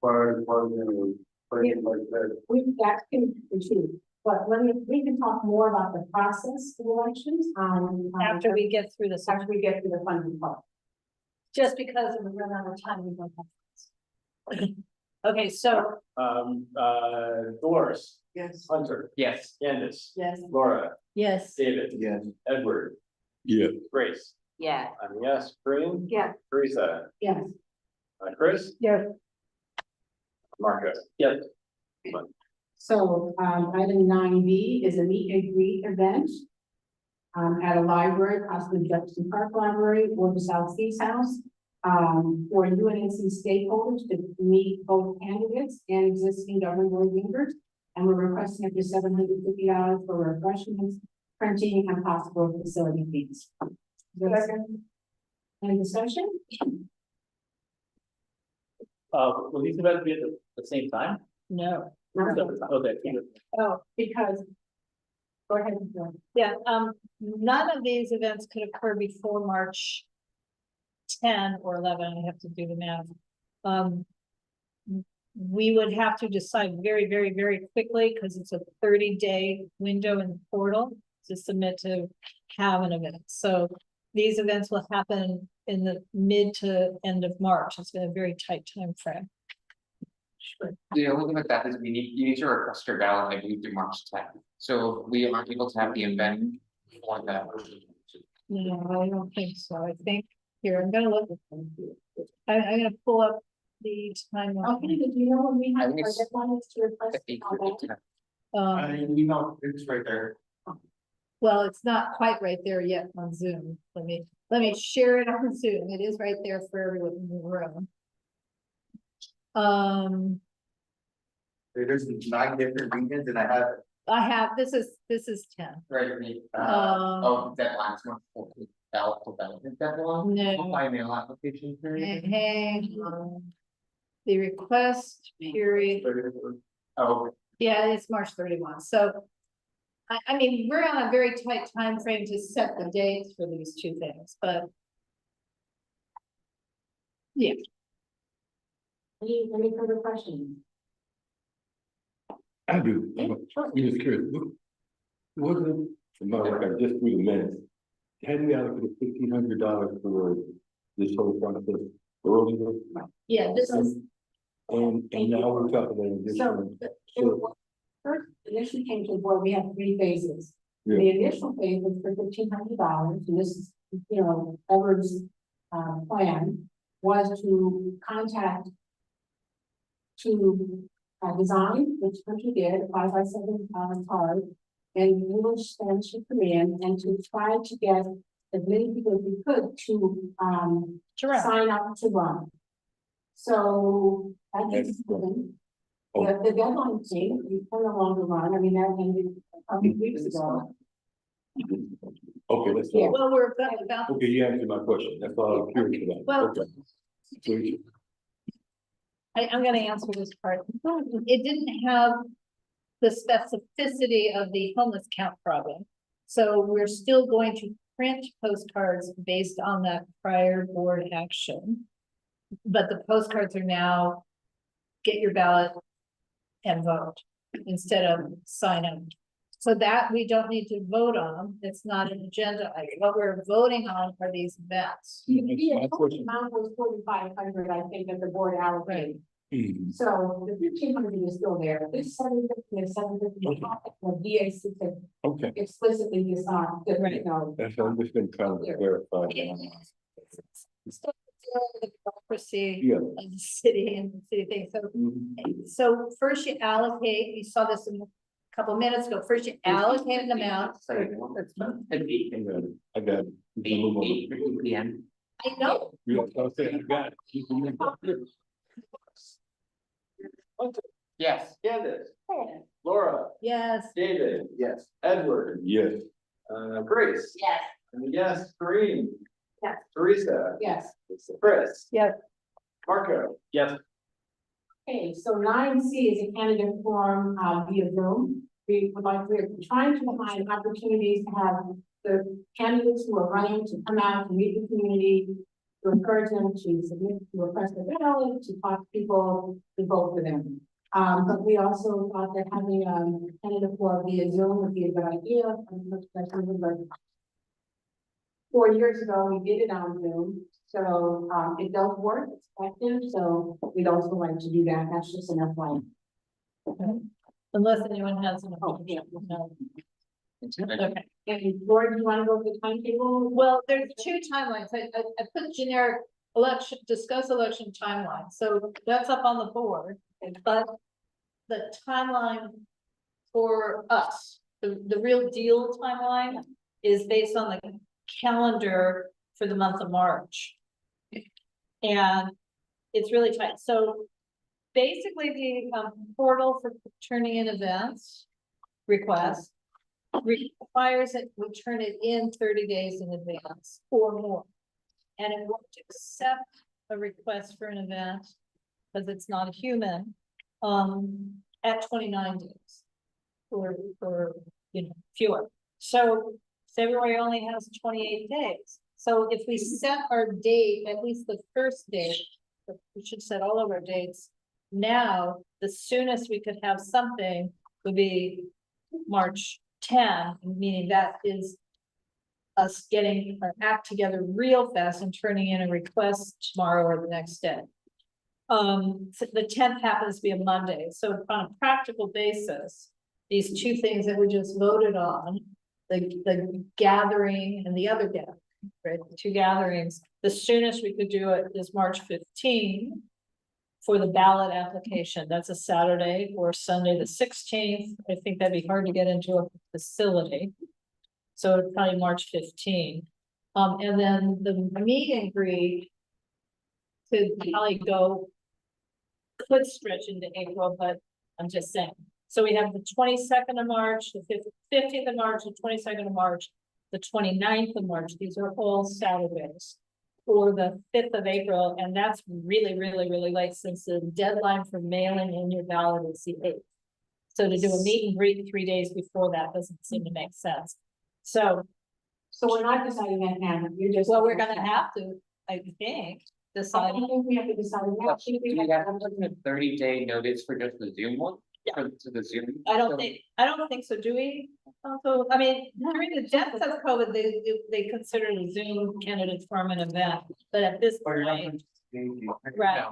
fire department, or things like that? That can be true, but we can talk more about the process of elections, After we get through this, after we get to the funding part. just because of the run out of time, we don't have this. Okay, so, Doris, Yes. Hunter, Yes. Candace, yes, Laura, yes, David. Yes. Edward, Yeah. Grace, Yeah. I'm a yes, Corinne. Yeah. Teresa, Yes. Chris. Yes. Marco. Yes. So, item 9B is a meet and greet event. At a library, possibly Jefferson Park Library or the South Seas House. For UNC stakeholders to meet both candidates and existing government board members. And we're requesting up to $750 for refreshments, printing, and possible facility fees. Any discussion? Will these events be at the same time? no, Okay. Yeah. Oh, because. Go ahead. yeah, none of these events could occur before March 10 or 11, I have to do the math. We would have to decide very, very, very quickly, because it's a 30-day window in the portal to submit to have an event. So these events will happen in the mid to end of March. It's been a very tight time frame. The only thing with that is you need to request your ballot, I believe, through March 10th. So we aren't able to have the event for that. No, I don't think so. I think, here, I'm gonna look. I'm gonna pull up the time. Okay, do you know when we I have think our it's deadline is to request? I think all that? it's right there. Well, it's not quite right there yet on Zoom. Let me share it on Zoom. It is right there for everyone in the room. There's 9 different regions and I have this is 10. Right, oh, deadline, it's not ballot to ballot deadline. No. By mail application period. Hang on. The request period, Oh, yeah, it's March 31. So I mean, we're on a very tight time frame to set the dates for these two things, but yeah. Any further questions? I do. I'm just curious. Wasn't, like I just threw the minutes. Hadn't we allocated $1,500 for this whole process earlier? Yeah, this is, And now we're talking about additional. So, First, initially came to the board, we have 3 phases. Yeah. The initial phase was for $1,500, and this is, Edward's plan was to contact to design, which country did, 5x7 card, and English, Spanish, and Korean, and to try to get as many people as we could to sign up to run. So that is the deadline thing, you can no longer run. I mean, that ended a couple of weeks ago. Okay, that's Yeah. all. well, we're about, Okay, you answered my question. That's all I'm curious about. Well- Okay. So I'm gonna answer this part. It didn't have the specificity of the homeless count problem. So we're still going to print postcards based on that prior board action. But the postcards are now get your ballot and vote instead of sign up. So that we don't need to vote on. It's not an agenda item. What we're voting on are these events. The amount was 4,500, I think, that the board allocated. So the 1,500 is still there. This 750 is 750. The DAC could Okay, explicitly decide that, you know. that's, I'm just gonna try to verify. Still the democracy Yeah. of the city and the city thing. So Mhm. So first you allocate, you saw this a couple minutes ago, first you allocate an amount. Sorry, that's fun. At eight, I got it. You can move on. 8:50 p.m. I know, Yeah, I'll say I got it. You can move on. Yes. Candace, Laura, yes, David. Yes. Edward, Yes. Grace. Yes. And yes, Kareem. Yes. Teresa. Yes. Chris. yes, Marco. Yes. Okay, so 9C is a candidate forum via Zoom. We're trying to find opportunities to have the candidates who are running to come out to meet the community, to encourage them to submit, to request a ballot, to talk to people, to vote for them. But we also thought that having a candidate forum via Zoom would be a good idea. 4 years ago, we did it on Zoom, so it does work, it's effective, so we'd also like to do that, that's just an FYI. unless anyone has an Oh, yeah. objection. No. Okay, and Laura, do you want to go over the timetable? Well, there's two timelines. I put generic election, discuss election timeline. So that's up on the board, but the timeline for us, the real deal timeline is based on the calendar for the month of March. And it's really tight. So basically the portal for turning in events requests requires that we turn it in 30 days in advance or more. And it won't accept a request for an event because it's not a human at 29 days or fewer. So February only has 28 days. So if we set our date, at least the first date, we should set all of our dates now, the soonest we could have something would be March 10, meaning that is us getting our act together real fast and turning in a request tomorrow or the next day. So the 10th happens to be a Monday. So on a practical basis, these two things that we just voted on, the gathering and the other gathering, right? The two gatherings, the soonest we could do it is March 15 for the ballot application. That's a Saturday or Sunday, the 16th. I think that'd be hard to get into a facility. So it's probably March 15. And then the meet and greet could probably could stretch into April, but I'm just saying. So we have the 22nd of March, the 15th of March, the 22nd of March, the 29th of March. These are all Saturdays. Or the 5th of April, and that's really, really, really late since the deadline for mailing in your ballot is the 8th. So to do a meet and greet 3 days before that doesn't seem to make sense. So we're not deciding that now, you're just. well, we're gonna have to, I think, I decide. don't think we have to decide now. Do we have a 30-day notice for just the Zoom one? For the Zoom? I don't think so, do we? Also, I mean, during the depths of COVID, they considered a Zoom candidates forum an event, but at this point, right.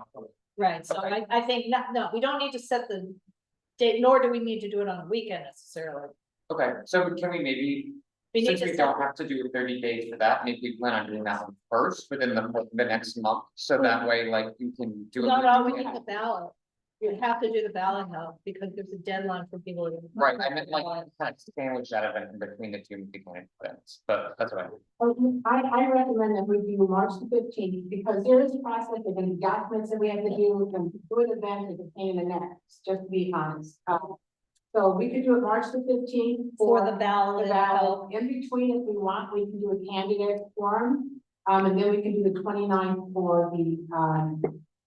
Right, so I think, no, we don't need to set the date, nor do we need to do it on a weekend necessarily. Okay, so can we maybe, We need since we to don't set, have to do 30 days for that, maybe we plan on doing that one first within the next month, so that way, like, you can do. no, we need the ballot. You have to do the ballot now because there's a deadline for people. to- Right, I meant like, kind of sandwich that event in between the two beginning events, but that's what I. I recommend that we do March the 15th, because there is a process of any documents that we have to do, and do an event is a pain in the neck, just to be honest. So we could do it March the 15th. For the ballot. In between, if we want, we can do a candidate forum, and then we can do the 29th for the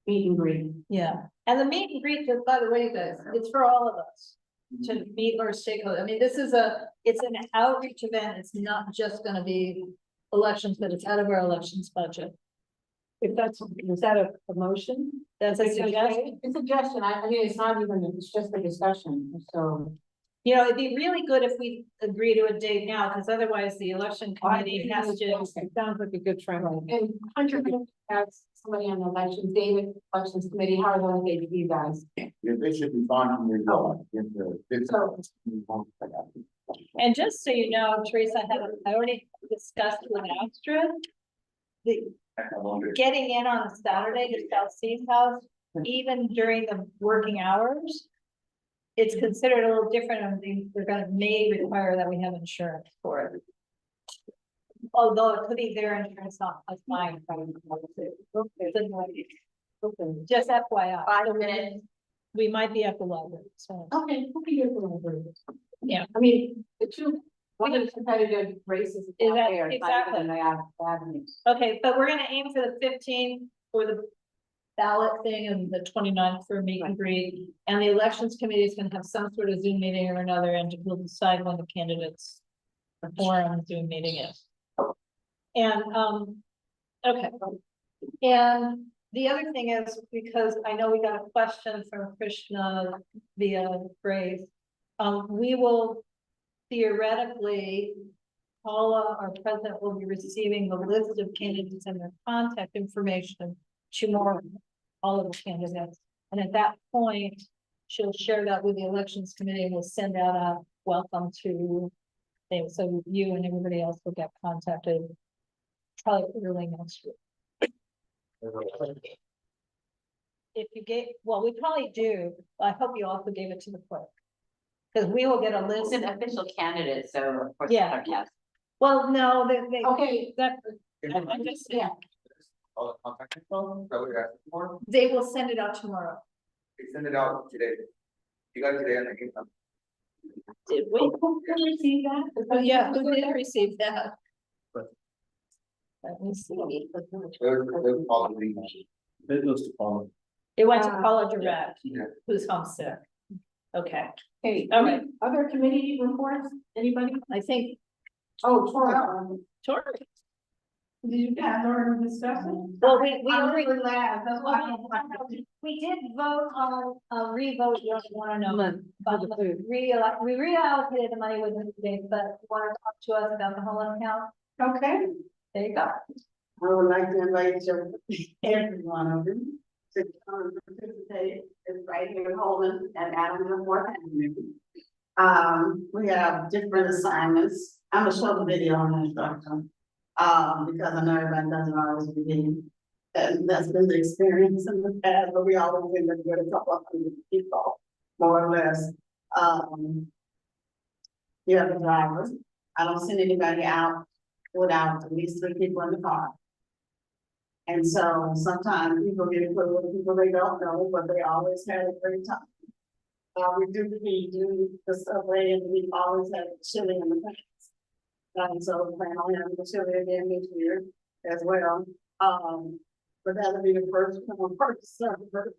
meet and greet. Yeah, and the meet and greet, just by the way, guys, it's for all of us. to meet our stakeholders. I mean, it's an outreach event. It's not just gonna be elections, but it's out of our elections budget. If that's, is that a motion? That's a suggestion. It's a suggestion, I mean, it's not even, it's just a discussion, so. You know, it'd be really good if we agree to a date now, because otherwise the election committee has to. It sounds like a good trend. And Hunter has somebody on the elections, David, elections committee, how are those days for you guys? Yeah, they should be fine from your goal. So- And just so you know, Teresa, I already discussed with Astrid. Getting in on a Saturday to South Sea's house, even during the working hours. It's considered a little different, and may require that we have insurance for it. Although it could be their insurance, not as mine. Just FYI. 5 minutes. We might be at the level, so. Okay, we'll be here for a little bit. Yeah. I mean, the two, one of the competitive races. Is out that- there, exactly. but then they have avenues. Okay, but we're gonna aim for the 15th for the ballot thing and the 29th for meet and greet. And the elections committee is gonna have some sort of Zoom meeting or another, and we'll decide when the candidates. The forum Zoom meeting is. And, okay. And the other thing is, because I know we got a question from Krishna via Grace. We will theoretically, Paula, our president, will be receiving the list of candidates and their contact information tomorrow, all of the candidates. And at that point, she'll share that with the elections committee and we'll send out a welcome to them. So you and everybody else will get contacted probably early next week. If you get, well, we probably do, but I hope you also gave it to the clerk. Because we will get a list. It's an official candidate, so of course. Yeah. Yes. Well, no, they, Okay. that, I just, yeah, All the contact info, that we asking for, they will send it out tomorrow. they send it out today. You got it today on the email. Did we receive that? Oh, yeah, who did receive that? Let me see. Those all the emails. It goes to Paula. It went to Paula Direct, Yeah. who's homesick. Okay, Hey, all right, other committee reports, anybody? I think, Oh, Tori, Tori, did you guys already discuss it? well, we already, laughed, that's why. we did vote on, revote, you don't wanna know. About For the the food. we reallocated the money with the state, but wanna talk to us about the whole account? Okay, There you go. I would like to invite every one of you to come and participate. It's right here in Holden and Adams and Fort Avenue. We have different assignments. I'm gonna show the video on the instructor. Because I know everybody doesn't always begin. And that's been the experience in the past, but we always end up with a couple of hundred people, more or less. You have the driver. I don't send anybody out without at least 3 people in the car. And so sometimes people get equipped with people they don't know, but they always have a great time. We do the subway and we always have chili in the pants. And so we plan on having the chili again this year as well. But that'll be the first serve for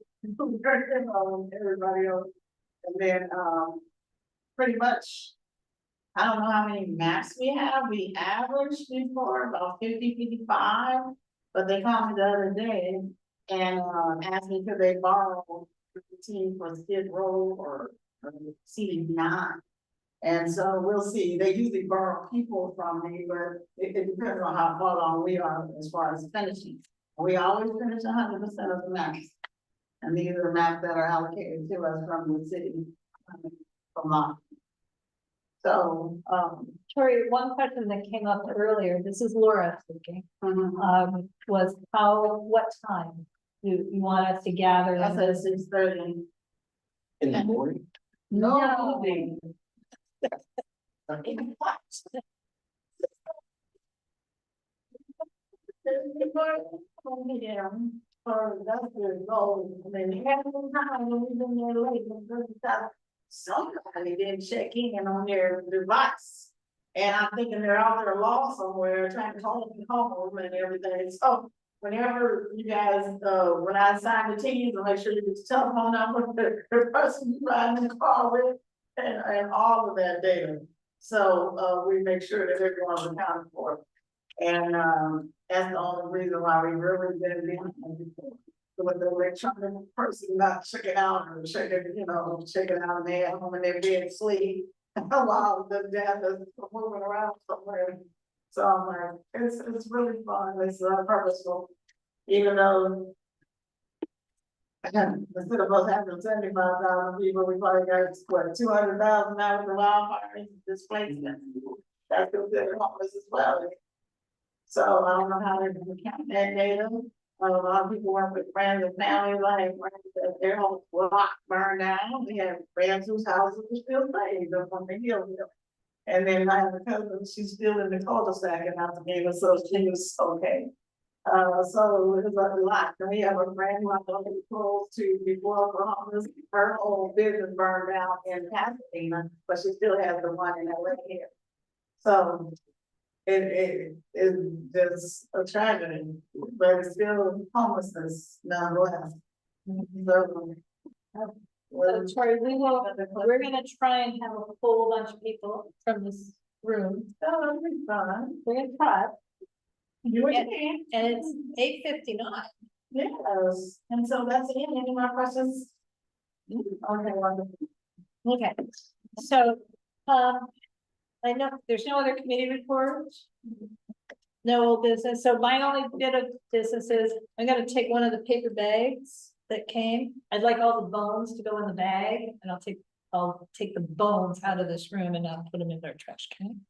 everybody else. And then, pretty much, I don't know how many maps we have. We averaged before about 50, 55. But they called me the other day and asked me could they borrow the team for Skid Row or CD9. And so we'll see. They usually borrow people from me, but it depends on how far along we are as far as finishing. We always finish 100% of the maps. And these are maps that are allocated to us from the city, from law. So, Tori, one question that came up earlier, this is Laura speaking, mhm. was what time do you want us to gather? I said 6:30. In the morning? No. Or that's their goal. I mean, half the time when we've been there late, because somebody didn't check in on their device. And I'm thinking they're out there lost somewhere trying to call them home and everything. So whenever you guys, when I sign the teams, I'll make sure you get the telephone number, the person you riding in the car with, and all of that data. So, we make sure that everyone's accounted for. And, that's the only reason why we really been behind with the electronic person not checking out or checking out in their home and they're being asleep. While the data is moving around somewhere. So I'm like, it's really fun, it's purposeful, even though. Again, instead of us having 75,000 people, we probably got, what, 200,000 out of the wildfire displacement. That's considered homeless as well. So I don't know how they're gonna count that data. A lot of people work with friends and family, like, that their whole block burned down. We have friends whose houses were still saved up on the hill. And then I have a cousin, she's still in the cul-de-sac in Altadena, so she was okay. So it was a lot. And we have a friend who I'm looking close to before homeless. Her whole business burned down in Pasadena, but she still has the one in LA here. So it is just a tragedy, but it's still homelessness nonetheless. So, Tori, we're gonna try and have a full bunch of people from this room. oh, that'll be fun. We're gonna try. You what you And can. and it's 8:59. Yes, and so that's it. Any more questions? Okay, wonderful. Okay, so, I know there's no other committee reports. No old business, so my only bit of business is, I'm gonna take one of the paper bags that came. I'd like all the bones to go in the bag, and I'll take the bones out of this room and not put them in their trash can.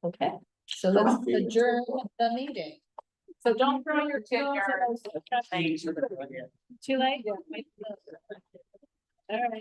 Okay, so let's adjourn the meeting. So don't throw your bones in those trash cans. Too late? All right.